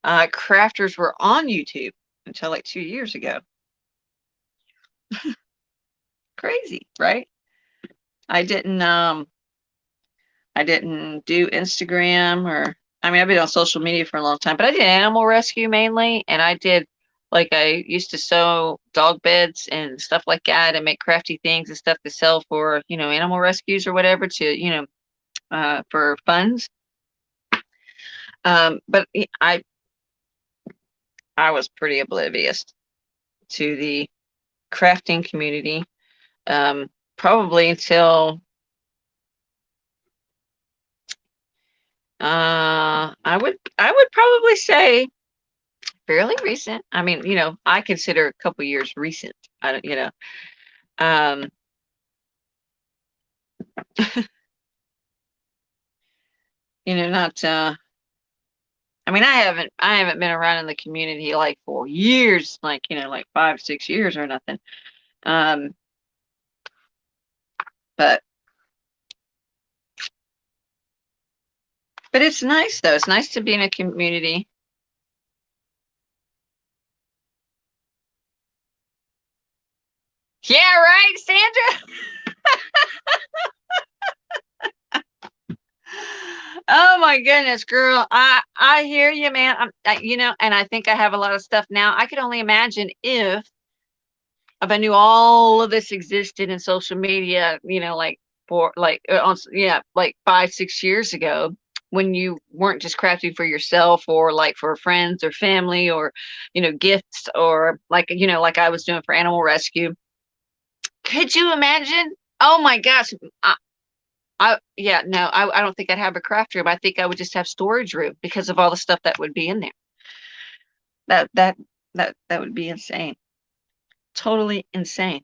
crafters were on YouTube until like 2 years ago. Crazy, right? I didn't I didn't do Instagram, or I mean, I've been on social media for a long time, but I did animal rescue mainly, and I did like I used to sew dog beds and stuff like that, and make crafty things and stuff to sell for, animal rescues or whatever, to, for funds. But I was pretty oblivious to the crafting community. probably until I would probably say fairly recent. I mean, I consider a couple years recent. I don't, um, not. I mean, I haven't been around in the community like for years, like like 5, 6 years or nothing. Um, but it's nice though. It's nice to be in a community. Yeah, right, Sandra. Oh my goodness, girl. I hear you, man. And I think I have a lot of stuff now. I could only imagine if I knew all of this existed in social media, like for like yeah, like 5, 6 years ago, when you weren't just crafting for yourself or like for friends or family or gifts or like like I was doing for animal rescue. Could you imagine? Oh my gosh. Yeah, no, I don't think I'd have a craft room. I think I would just have storage room because of all the stuff that would be in there. That that that would be insane. Totally insane.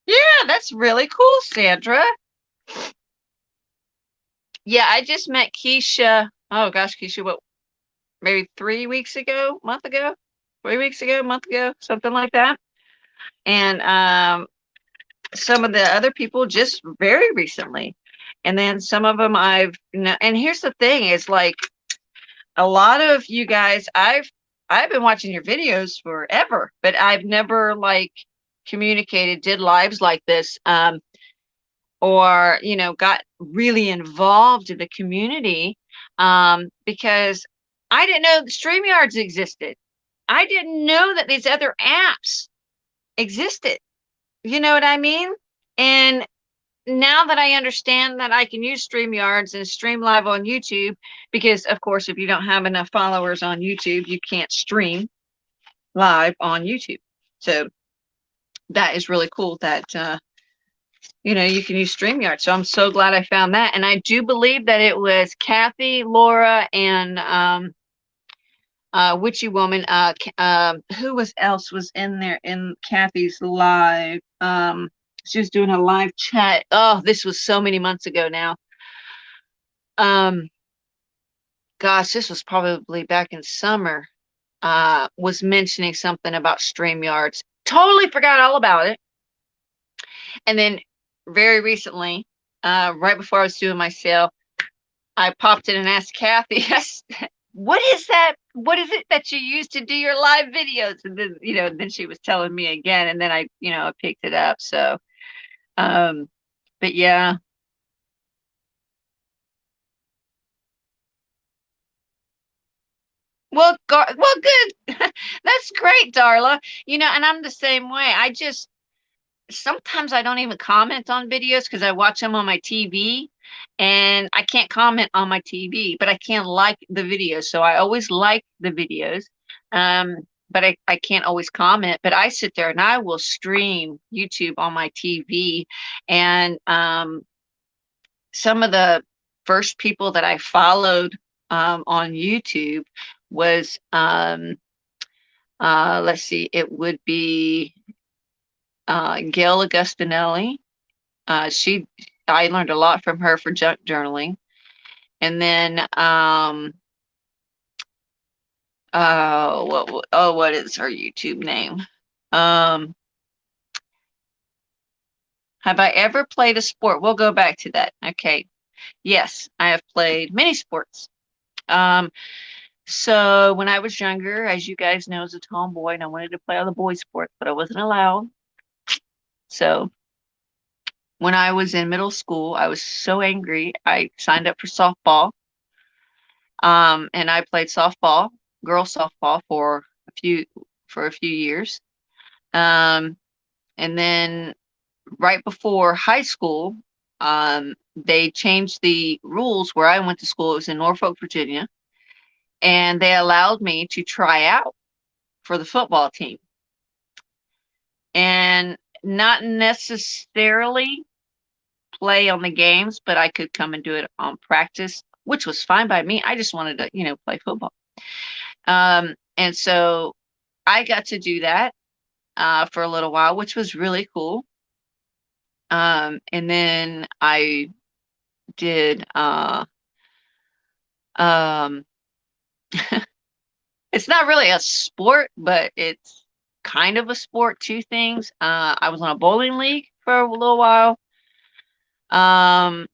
Yeah, that's really cool, Sandra. Yeah, I just met Keisha. Oh gosh, Keisha, what, maybe 3 weeks ago, month ago, 3 weeks ago, month ago, something like that. And some of the other people just very recently. And then some of them and here's the thing is like a lot of you guys, I've been watching your videos forever, but I've never like communicated, did lives like this. Or got really involved in the community because I didn't know the StreamYards existed. I didn't know that these other apps existed. You know what I mean? And now that I understand that I can use StreamYards and stream live on YouTube, because of course, if you don't have enough followers on YouTube, you can't stream live on YouTube. So that is really cool that you can use StreamYard. So I'm so glad I found that. And I do believe that it was Kathy, Laura, and Witchy Woman. Who was else was in there in Kathy's live? She was doing a live chat. Oh, this was so many months ago now. Um, Gosh, this was probably back in summer. Was mentioning something about StreamYards. Totally forgot all about it. And then very recently, right before I was doing my sale, I popped in and asked Kathy, yes, what is that? What is it that you use to do your live videos? And then, then she was telling me again, and then I picked it up. So, um, but yeah. Well, good. That's great, Darla. And I'm the same way. Sometimes I don't even comment on videos because I watch them on my TV and I can't comment on my TV, but I can like the videos. So I always like the videos. Um, but I can't always comment. But I sit there and I will stream YouTube on my TV. And some of the first people that I followed on YouTube was, let's see, it would be Gail Augustinelli. She, I learned a lot from her for junk journaling. And then, what is her YouTube name? Have I ever played a sport? We'll go back to that. Okay. Yes, I have played many sports. Um, so when I was younger, as you guys know, as a tomboy, and I wanted to play all the boys' sports, but I wasn't allowed. So when I was in middle school, I was so angry. I signed up for softball. And I played softball, girls softball for a few years. Um, and then right before high school, they changed the rules where I went to school. It was in Norfolk, Virginia, and they allowed me to try out for the football team. And not necessarily play on the games, but I could come and do it on practice, which was fine by me. I just wanted to, play football. And so I got to do that for a little while, which was really cool. And then I did it's not really a sport, but it's kind of a sport, two things. I was on a bowling league for a little while. And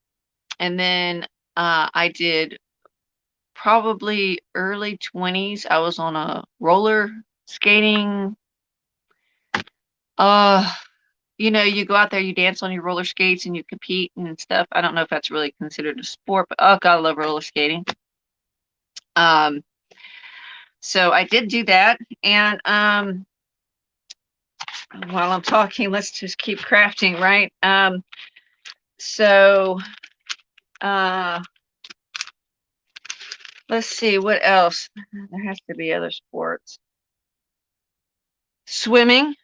then I did probably early 20s. I was on a roller skating. You go out there, you dance on your roller skates and you compete and stuff. I don't know if that's really considered a sport, but oh God, I love roller skating. So I did do that. And while I'm talking, let's just keep crafting, right? So let's see, what else? There has to be other sports. Swimming.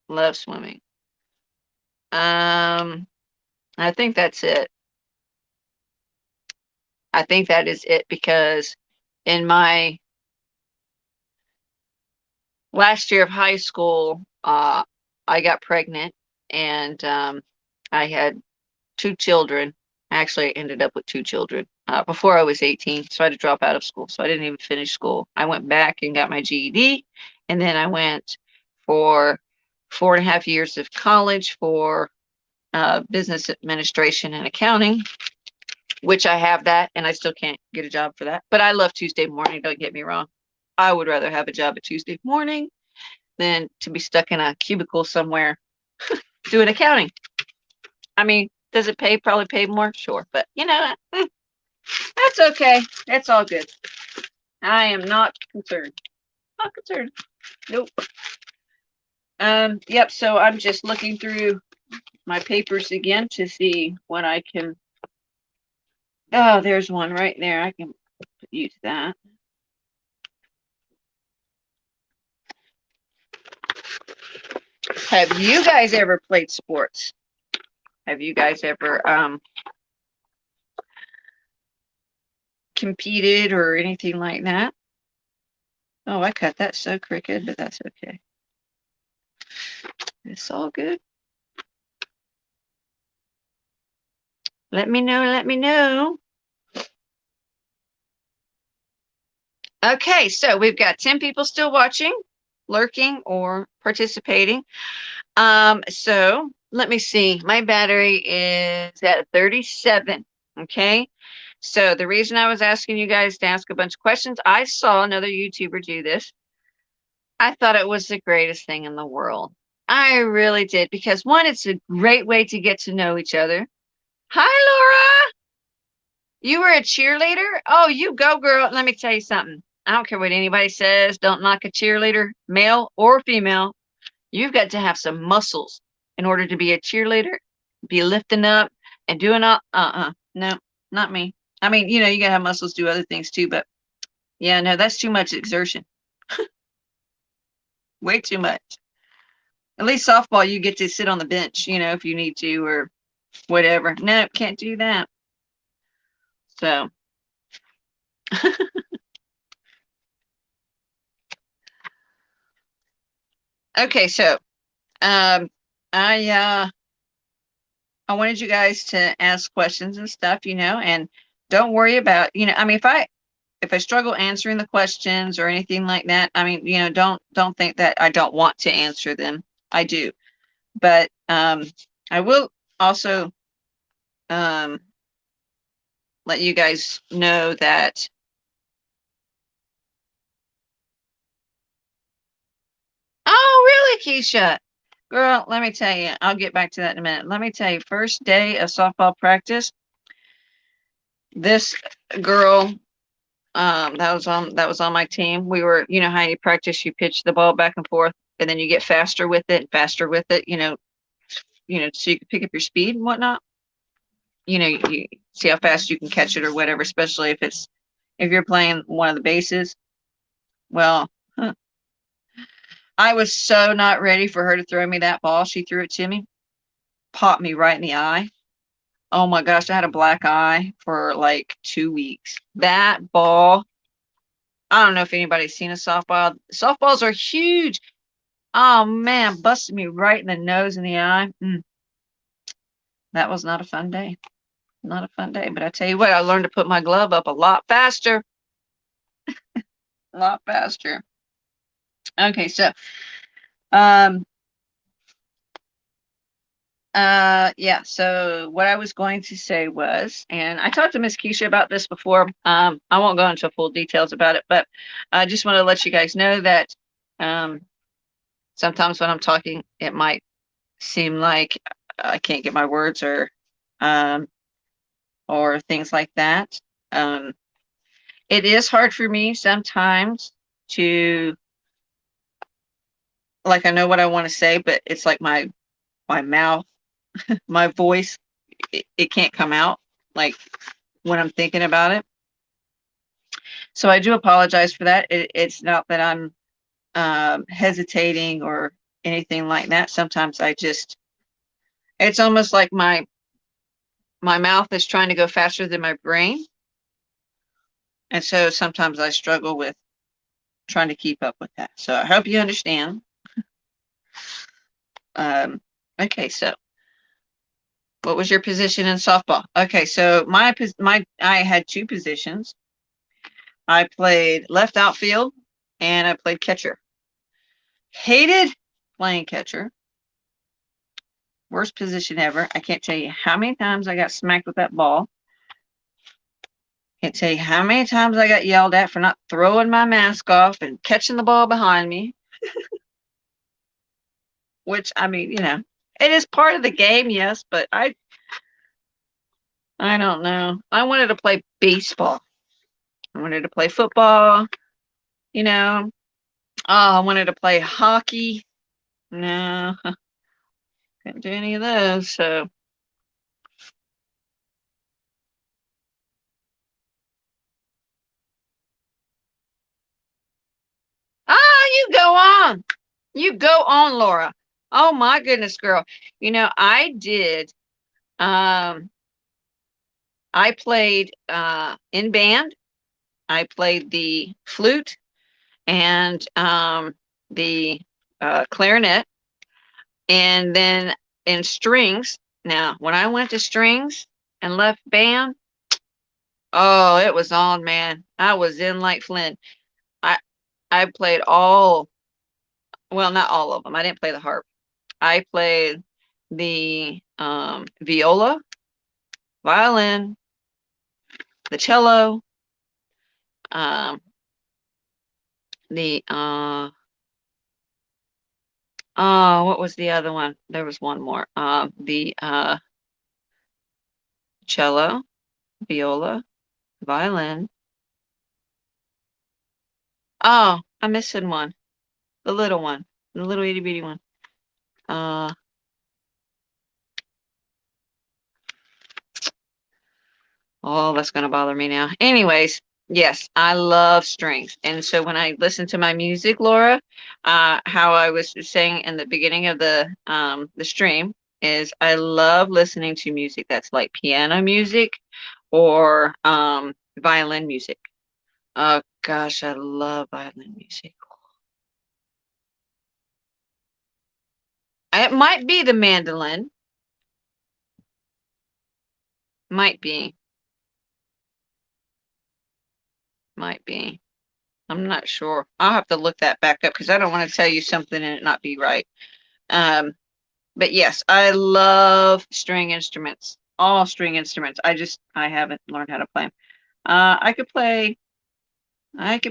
Love swimming. I think that's it. I think that is it, because in my last year of high school, I got pregnant, and I had 2 children. Actually, I ended up with 2 children before I was 18, so I had to drop out of school. So I didn't even finish school. I went back and got my GED, and then I went for 4.5 years of college for business administration and accounting, which I have that, and I still can't get a job for that. But I love Tuesday morning, don't get me wrong. I would rather have a job at Tuesday morning than to be stuck in a cubicle somewhere doing accounting. I mean, does it pay? Probably pay more, sure. But that's okay. That's all good. I am not concerned. Not concerned. Nope. Yep, so I'm just looking through my papers again to see what I can. Oh, there's one right there. I can use that. Have you guys ever played sports? Have you guys ever competed or anything like that? Oh, I cut that so crooked, but that's okay. It's all good. Let me know, let me know. Okay, so we've got 10 people still watching, lurking, or participating. So let me see. My battery is at 37. Okay. So the reason I was asking you guys to ask a bunch of questions, I saw another YouTuber do this. I thought it was the greatest thing in the world. I really did, because one, it's a great way to get to know each other. Hi, Laura. You were a cheerleader? Oh, you go, girl. Let me tell you something. I don't care what anybody says. Don't knock a cheerleader, male or female. You've got to have some muscles in order to be a cheerleader, be lifting up and doing all, no, not me. I mean, you gotta have muscles, do other things too, but yeah, no, that's too much exertion. Way too much. At least softball, you get to sit on the bench, if you need to or whatever. No, can't do that. So, okay, so um, I wanted you guys to ask questions and stuff, and don't worry about, I mean, if I struggle answering the questions or anything like that, I mean, don't think that I don't want to answer them. I do. But I will also um, let you guys know that. Oh, really, Keisha? Girl, let me tell you, I'll get back to that in a minute. Let me tell you, first day of softball practice, this girl that was on my team. We were, how you practice, you pitch the ball back and forth, and then you get faster with it, faster with it, so you can pick up your speed and whatnot. You see how fast you can catch it or whatever, especially if you're playing one of the bases. Well, I was so not ready for her to throw me that ball. She threw it to me, popped me right in the eye. Oh my gosh, I had a black eye for like 2 weeks. That ball, I don't know if anybody's seen a softball. Softballs are huge. Oh man, busted me right in the nose and the eye. That was not a fun day. Not a fun day. But I tell you what, I learned to put my glove up a lot faster. A lot faster. Okay, so um yeah, so what I was going to say was, and I talked to Miss Keisha about this before. I won't go into full details about it, but I just want to let you guys know that sometimes when I'm talking, it might seem like I can't get my words um or things like that. Um, it is hard for me sometimes to, like, I know what I want to say, but it's like my mouth, my voice, it can't come out like when I'm thinking about it. So I do apologize for that. It's not that I'm hesitating or anything like that. Sometimes it's almost like my mouth is trying to go faster than my brain. And so sometimes I struggle with trying to keep up with that. So I hope you understand. Okay, so what was your position in softball? Okay, so I had two positions. I played left outfield and I played catcher. Hated playing catcher. Worst position ever. I can't tell you how many times I got smacked with that ball. Can't tell you how many times I got yelled at for not throwing my mask off and catching the ball behind me. Which, I mean, it is part of the game, yes, but I don't know. I wanted to play baseball. I wanted to play football, you know. Oh, I wanted to play hockey. No, couldn't do any of those. So, you go on. You go on, Laura. Oh my goodness, girl. I did. Um, I played in band. I played the flute and the clarinet, and then in strings. Now, when I went to strings and left band, oh, it was on, man. I was in like Flint. I I played well, not all of them. I didn't play the harp. I played the viola, violin, the cello, um, the oh, what was the other one? There was one more. The cello, viola, violin. Oh, I'm missing one. The little one, the little itty bitty one. Uh, oh, that's gonna bother me now. Anyways, Yes, I love strings. And so when I listen to my music, Laura, how I was saying in the beginning of the stream is I love listening to music that's like piano music or violin music. Oh gosh, I love violin music. It might be the mandolin. Might be. Might be. I'm not sure. I'll have to look that back up because I don't want to tell you something and it not be right. Um, but yes, I love string instruments. All string instruments. I haven't learned how to play them. I could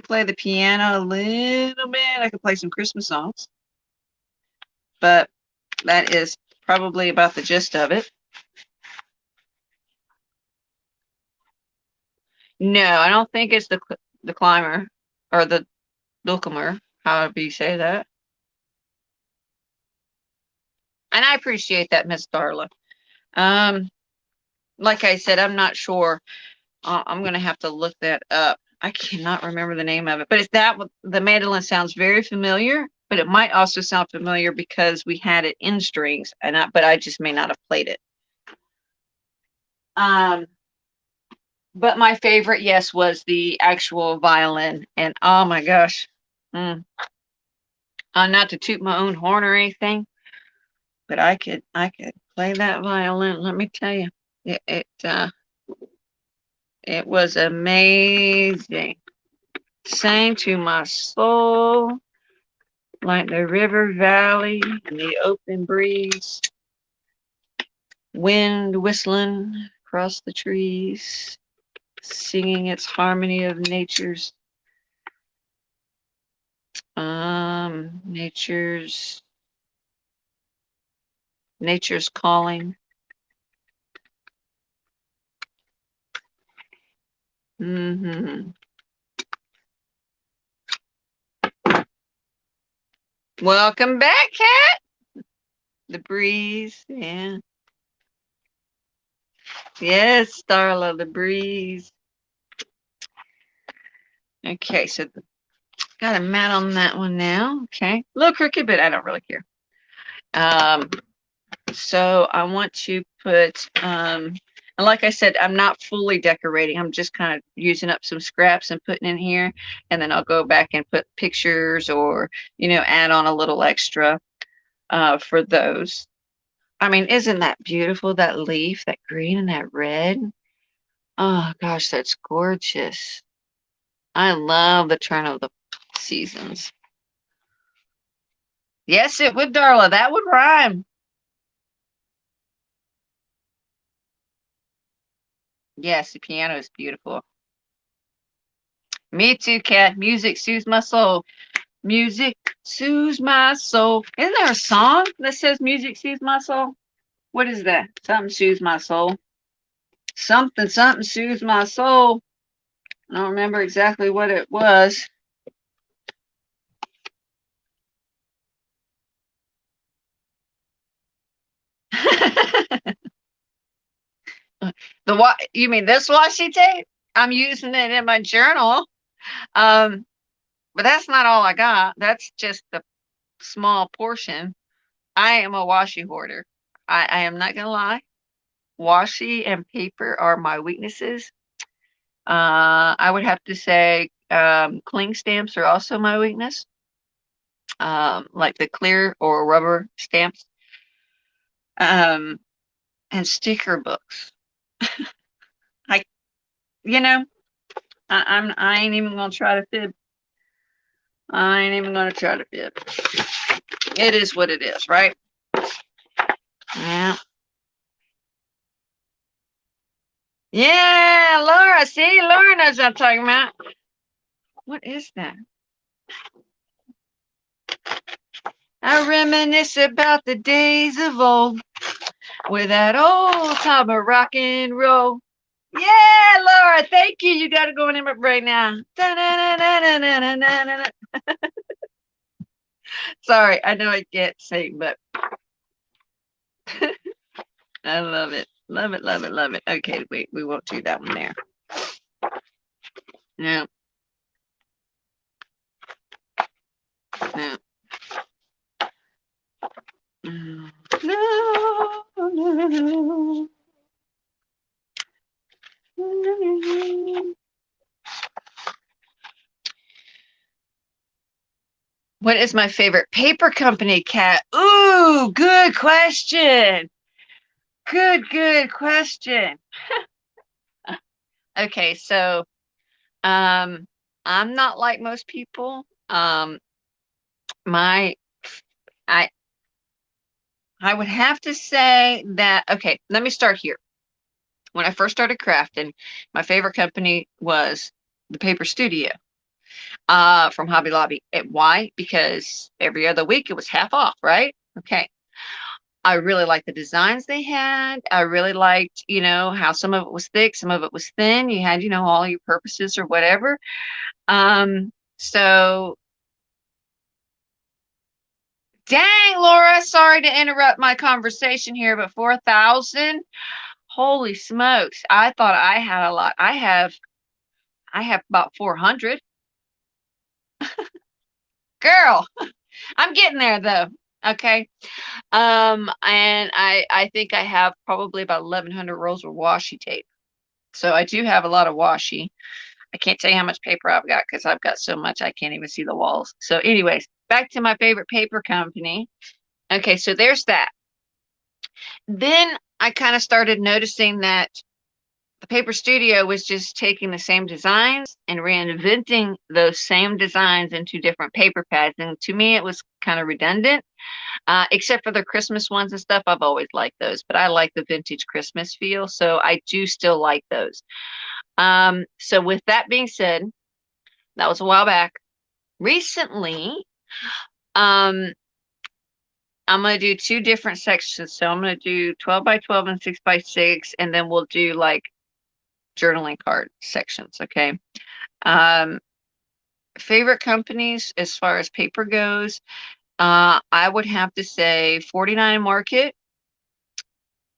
play the piano a little bit. I could play some Christmas songs, but that is probably about the gist of it. No, I don't think it's the climber or the dulcimer, however you say that. And I appreciate that, Miss Darla. Um, like I said, I'm not sure. I'm gonna have to look that up. I cannot remember the name of it, but it's that the mandolin sounds very familiar, but it might also sound familiar because we had it in strings, but I just may not have played it. Um, but my favorite, yes, was the actual violin, and oh my gosh, mm, not to toot my own horn or anything, but I could play that violin. Let me tell you, it was amazing. Sang to my soul like the river valley and the open breeze, wind whistling across the trees, singing its harmony of nature's nature's calling. Hmm. Welcome back, Cat. The breeze, yeah. Yes, Starla, the breeze. Okay, so got a mat on that one now. Okay, a little crooked, but I don't really care. Um, so I want to put, and like I said, I'm not fully decorating. I'm just kind of using up some scraps and putting in here, and then I'll go back and put pictures or, add on a little extra for those. I mean, isn't that beautiful? That leaf, that green and that red. Oh gosh, that's gorgeous. I love the turn of the seasons. Yes, it would, Darla. That would rhyme. Yes, the piano is beautiful. Me too, Cat. Music soothes my soul. Music soothes my soul. Isn't there a song that says music soothes my soul? What is that? Something soothes my soul. Something soothes my soul. I don't remember exactly what it was. You mean this washi tape? I'm using it in my journal. Um, but that's not all I got. That's just the small portion. I am a washi hoarder. I am not gonna lie. Washi and paper are my weaknesses. I would have to say cling stamps are also my weakness, like the clear or rubber stamps, um, and sticker books. I, you know, I ain't even gonna try to fib. I ain't even gonna try to fib. It is what it is, right? Yeah. Yeah, Laura. See, Laura knows what I'm talking about. What is that? I reminisce about the days of old with that old time of rock and roll. Yeah, Laura, thank you. You got to go in right now. Sorry, I know I can't sing, but I love it. Love it, love it, love it. Okay, wait, we won't do that one there. No, no, no, no, no. What is my favorite paper company, Kat? Ooh, good question. Good question. Okay, so um I'm not like most people. My I I would have to say that, okay, let me start here. When I first started crafting, my favorite company was the Paper Studio from Hobby Lobby. Why? Because every other week it was half off, right? Okay. I really liked the designs they had. I really liked, how some of it was thick, some of it was thin. You had, all your purposes or whatever. So dang, Laura, sorry to interrupt my conversation here, but 4,000? Holy smokes. I thought I had a lot. I have about 400. Girl, I'm getting there though. Okay. And I think I have probably about 1,100 rolls of washi tape. So I do have a lot of washi. I can't tell you how much paper I've got because I've got so much I can't even see the walls. So, anyways, back to my favorite paper company. Okay, so there's that. Then I kind of started noticing that the paper studio was just taking the same designs and reinventing those same designs into different paper pads. And to me, it was kind of redundant, except for the Christmas ones and stuff. I've always liked those, but I like the vintage Christmas feel. So I do still like those. So with that being said, that was a while back. Recently, um, I'm going to do two different sections. So I'm going to do 12 by 12 and 6 by 6, and then we'll do like journaling card sections. Okay. Um, Favorite companies as far as paper goes, I would have to say 49 Market,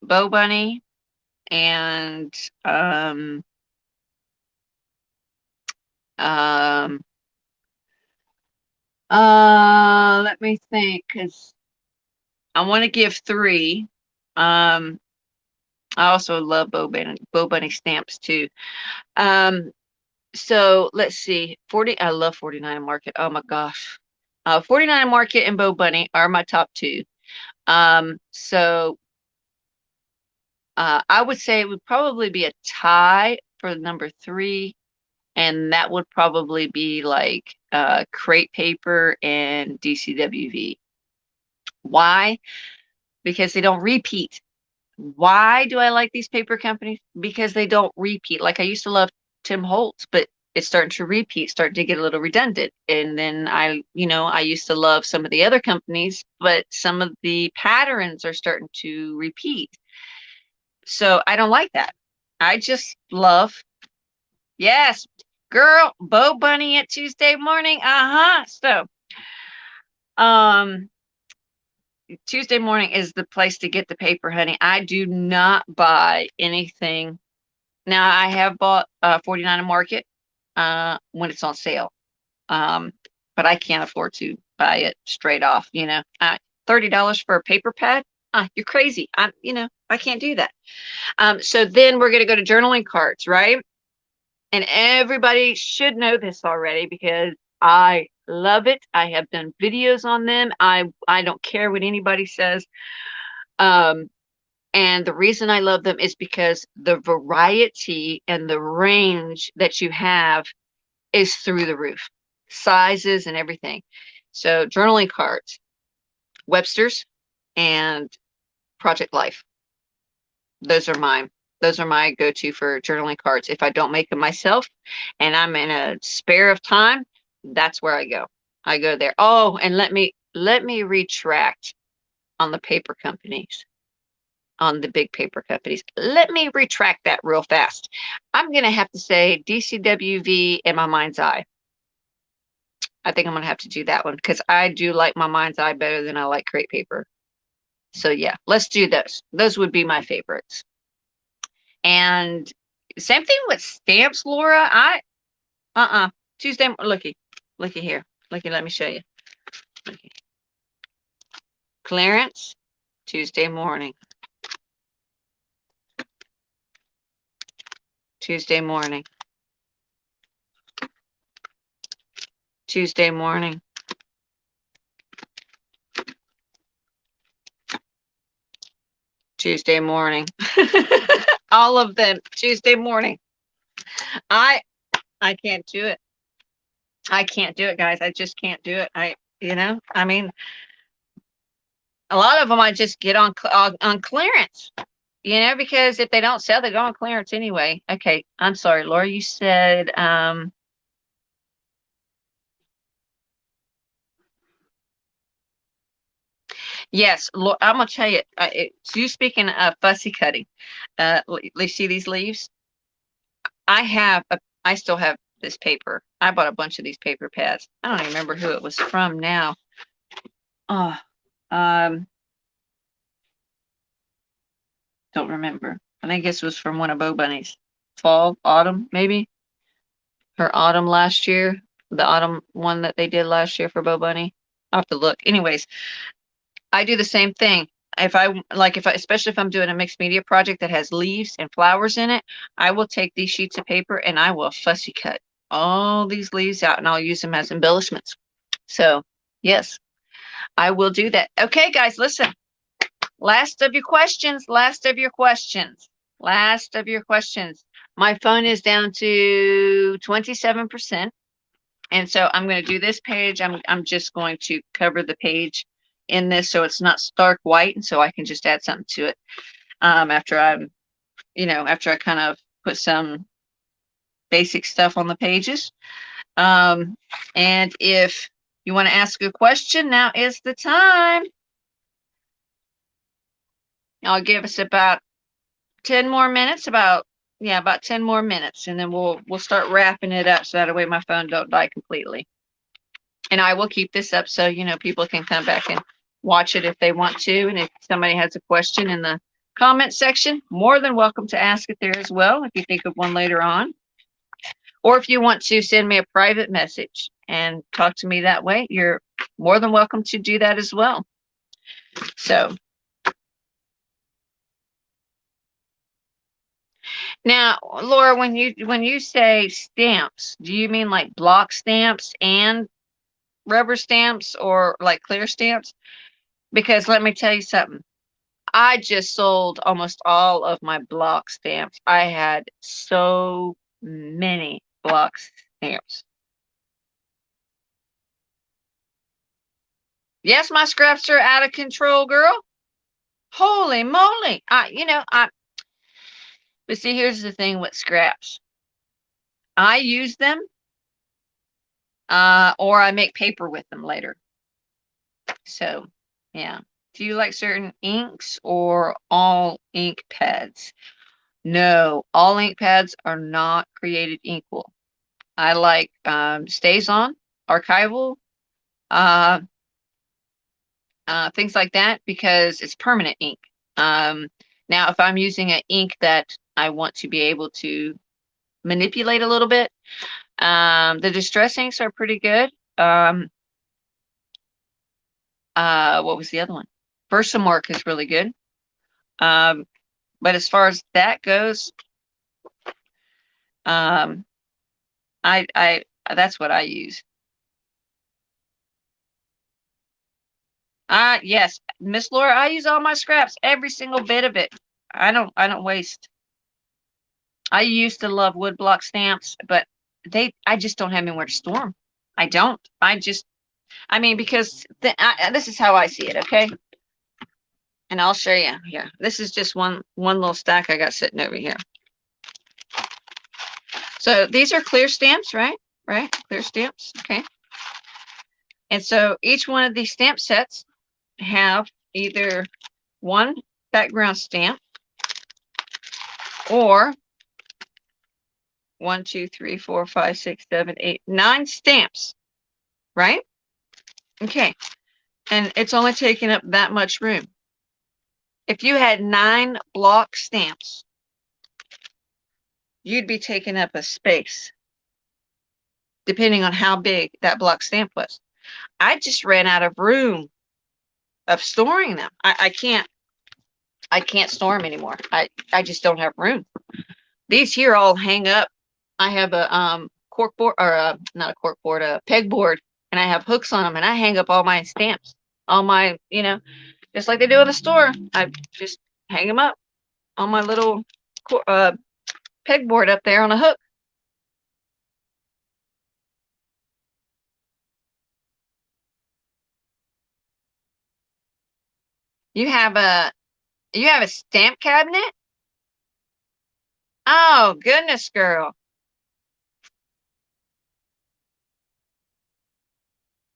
Bow Bunny, and um, let me think, because I want to give three. Um, I also love Bow Bunny stamps too. Um, so let's see, 40. I love 49 Market. Oh my gosh. 49 Market and Bow Bunny are my top two. So I would say it would probably be a tie for number three, and that would probably be like Crate Paper and DCWV. Why? Because they don't repeat. Why do I like these paper companies? Because they don't repeat. Like I used to love Tim Holtz, but it's starting to repeat, starting to get a little redundant. And then I used to love some of the other companies, but some of the patterns are starting to repeat. So I don't like that. I just love, yes, girl, Bow Bunny at Tuesday morning. Uh-huh. So, um, Tuesday morning is the place to get the paper, honey. I do not buy anything. Now I have bought 49 Market when it's on sale. But I can't afford to buy it straight off, $30 for a paper pad. You're crazy. I can't do that. So then we're going to go to journaling cards, right? And everybody should know this already because I love it. I have done videos on them. I don't care what anybody says. Um, and the reason I love them is because the variety and the range that you have is through the roof, sizes and everything. So journaling cards, Webster's and Project Life. Those are mine. Those are my go-to for journaling cards. If I don't make them myself and I'm in a spare of time, that's where I go. I go there. Oh, and let me retract on the paper companies, on the big paper companies. Let me retract that real fast. I'm going to have to say DCWV and my mind's eye. I think I'm going to have to do that one because I do like my mind's eye better than I like crate paper. So yeah, let's do those. Those would be my favorites. And same thing with stamps, Laura. Tuesday, looky here. Looky, let me show you. Looky. Clearance, Tuesday morning. Tuesday morning. Tuesday morning. Tuesday morning. All of them, Tuesday morning. I can't do it. I can't do it, guys. I just can't do it. I mean, a lot of them I just get on clearance, because if they don't sell, they go on clearance anyway. Okay, I'm sorry, Laura. You said yes. I'm gonna tell you. It's you speaking of fussy cutting. You see these leaves? I still have this paper. I bought a bunch of these paper pads. I don't even remember who it was from now. Oh, don't remember. I think this was from one of Bo Bunny's fall, autumn, maybe. Her autumn last year, the autumn one that they did last year for Bo Bunny. I'll have to look. Anyways, I do the same thing. Especially if I'm doing a mixed media project that has leaves and flowers in it, I will take these sheets of paper and I will fussy cut all these leaves out and I'll use them as embellishments. So, yes, I will do that. Okay, guys, listen. Last of your questions. Last of your questions. Last of your questions. My phone is down to 27%. And so I'm going to do this page. I'm just going to cover the page in this so it's not stark white, and so I can just add something to it after I kind of put some basic stuff on the pages. And if you want to ask a question, now is the time. I'll give us about 10 more minutes, about 10 more minutes, and then we'll start wrapping it up so that way my phone don't die completely. And I will keep this up so people can come back and watch it if they want to. And if somebody has a question in the comment section, more than welcome to ask it there as well if you think of one later on. Or if you want to send me a private message and talk to me that way, you're more than welcome to do that as well. So now, Laura, when you say stamps, do you mean like block stamps and rubber stamps or like clear stamps? Because let me tell you something. I just sold almost all of my block stamps. I had so many block stamps. Yes, my scraps are out of control, girl. Holy moly. But see, here's the thing with scraps. I use them, or I make paper with them later. So, yeah. Do you like certain inks or all ink pads? No, all ink pads are not created equal. I like Stays On, archival, things like that because it's permanent ink. Now, if I'm using an ink that I want to be able to manipulate a little bit, the distress inks are pretty good. What was the other one? Versamark is really good. But as far as that goes, that's what I use. Yes, Miss Laura, I use all my scraps, every single bit of it. I don't waste. I used to love woodblock stamps, but I just don't have anywhere to store them. I don't. Because this is how I see it, okay? And I'll show you. Yeah, this is just one little stack I got sitting over here. So these are clear stamps, right? Right, clear stamps, okay. And so each one of these stamp sets have either one background stamp or 1, 2, 3, 4, 5, 6, 7, 8, 9 stamps, right? Okay, and it's only taking up that much room. If you had 9 block stamps, you'd be taking up a space. depending on how big that block stamp was. I just ran out of room of storing them. I can't store them anymore. I just don't have room. These here all hang up. I have a cork board, or not a cork board, a peg board, and I have hooks on them, and I hang up all my stamps, all my, just like they do in the store. I just hang them up on my little pegboard up there on a hook. You have a stamp cabinet? Oh, goodness, girl.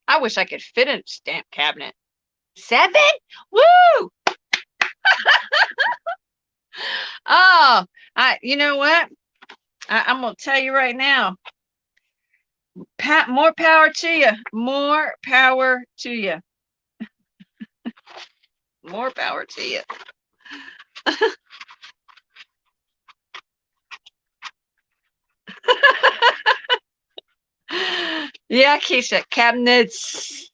I wish I could fit a stamp cabinet. 7? Woo! Oh, you know what? I'm gonna tell you right now. More power to you. More power to you. More power to you. Yeah, Keisha, cabinets.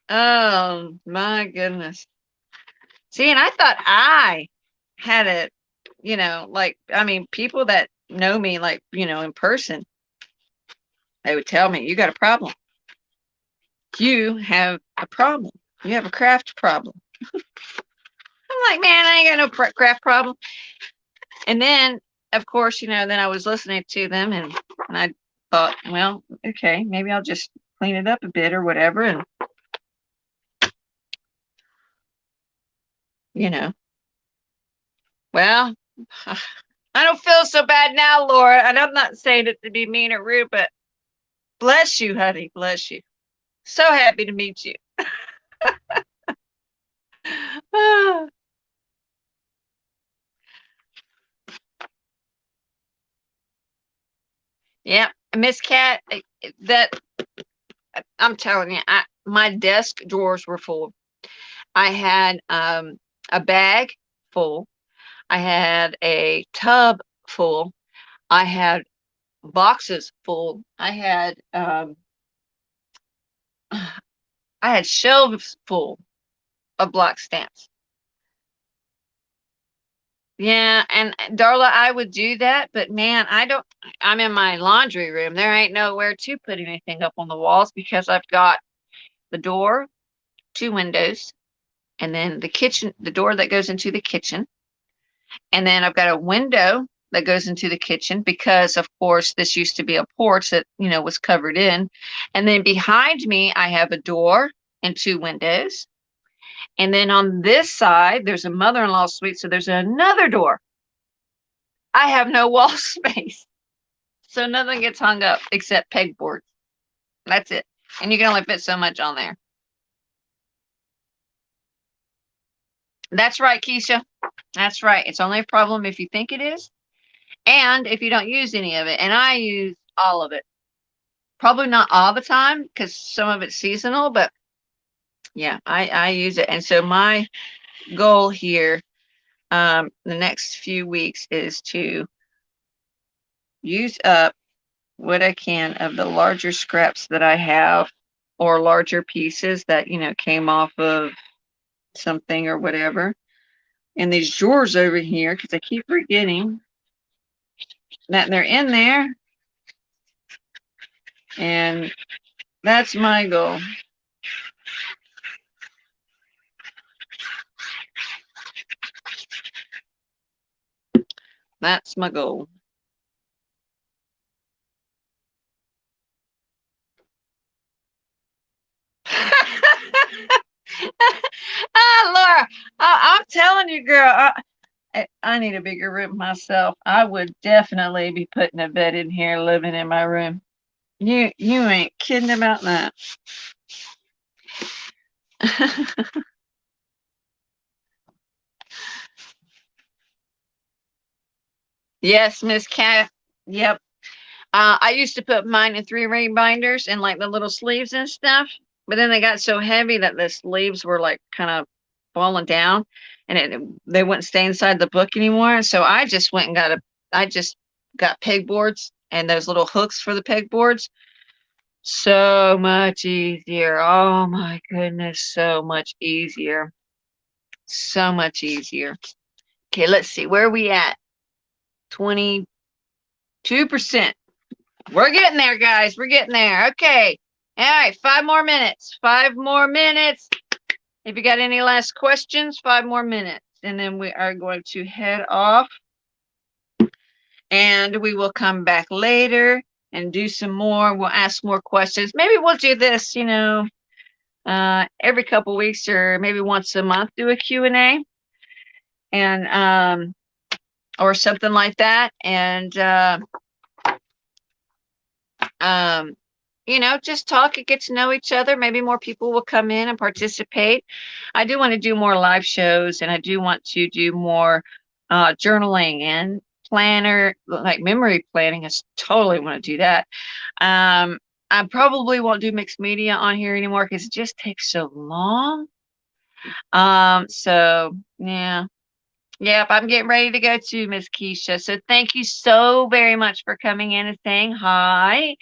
Oh my goodness. See, and I thought I had it, like, I mean, people that know me, like, in person, they would tell me, you got a problem. You have a problem. You have a craft problem. I'm like, man, I ain't got no craft problem. And then, of course, then I was listening to them, and I thought, well, okay, maybe I'll just clean it up a bit or whatever. And, well, I don't feel so bad now, Laura. And I'm not saying it to be mean or rude, but bless you, honey. Bless you. So happy to meet you. Yeah, Miss Cat, that I'm telling you, my desk drawers were full. I had a bag full. I had a tub full. I had boxes full. I had shelves full of block stamps. Yeah, and Darla, I would do that, but man, I'm in my laundry room. There ain't nowhere to put anything up on the walls because I've got the door, 2 windows, and then the door that goes into the kitchen. And then I've got a window that goes into the kitchen because, of course, this used to be a porch that, was covered in. And then behind me, I have a door and 2 windows. And then on this side, there's a mother-in-law suite, so there's another door. I have no wall space. So nothing gets hung up except pegboards. That's it. And you can only fit so much on there. That's right, Keisha. That's right. It's only a problem if you think it is and if you don't use any of it. And I use all of it. Probably not all the time because some of it's seasonal, but yeah, I use it. And so my goal here the next few weeks is to use up what I can of the larger scraps that I have or larger pieces that, came off of something or whatever. And these drawers over here, because I keep forgetting that they're in there. And that's my goal. That's my goal. Laura, I'm telling you, girl, I need a bigger room myself. I would definitely be putting a bed in here, living in my room. You ain't kidding about that. Yes, Miss Cat. Yep. I used to put mine in 3-ring binders and like the little sleeves and stuff, but then they got so heavy that the sleeves were like kind of falling down, and they wouldn't stay inside the book anymore. So I just went and I just got pegboards and those little hooks for the pegboards. So much easier. Oh my goodness, so much easier. So much easier. Okay, let's see. Where are we at? 22%. We're getting there, guys. We're getting there. Okay. All right, 5 more minutes. 5 more minutes. If you got any last questions, 5 more minutes. And then we are going to head off. And we will come back later and do some more. We'll ask more questions. Maybe we'll do this, every couple weeks or maybe once a month, do a Q&A and or something like that. And just talk and get to know each other. Maybe more people will come in and participate. I do want to do more live shows, and I do want to do more journaling and planner, like memory planning. I totally want to do that. I probably won't do mixed media on here anymore because it just takes so long. So yeah. Yep, I'm getting ready to go too, Miss Keisha. So thank you so very much for coming in and saying hi.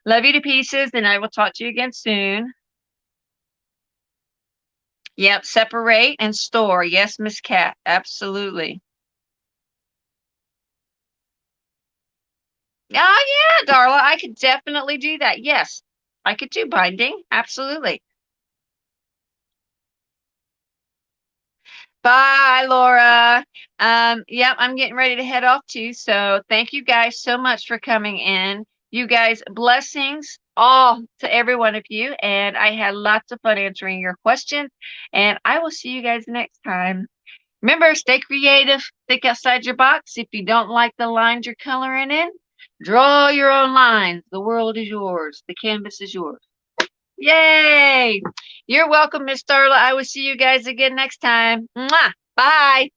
Love you to pieces, and I will talk to you again soon. Yep, separate and store. Yes, Miss Cat, absolutely. Oh, yeah, Darla, I could definitely do that. Yes, I could do binding. Absolutely. Bye, Laura. Yep, I'm getting ready to head off too. So thank you guys so much for coming in. You guys, blessings all to every one of you. And I had lots of fun answering your questions. And I will see you guys next time. Remember, stay creative, think outside your box. If you don't like the lines you're coloring in, draw your own lines. The world is yours. The canvas is yours. Yay! You're welcome, Miss Darla. I will see you guys again next time. Mwah! Bye.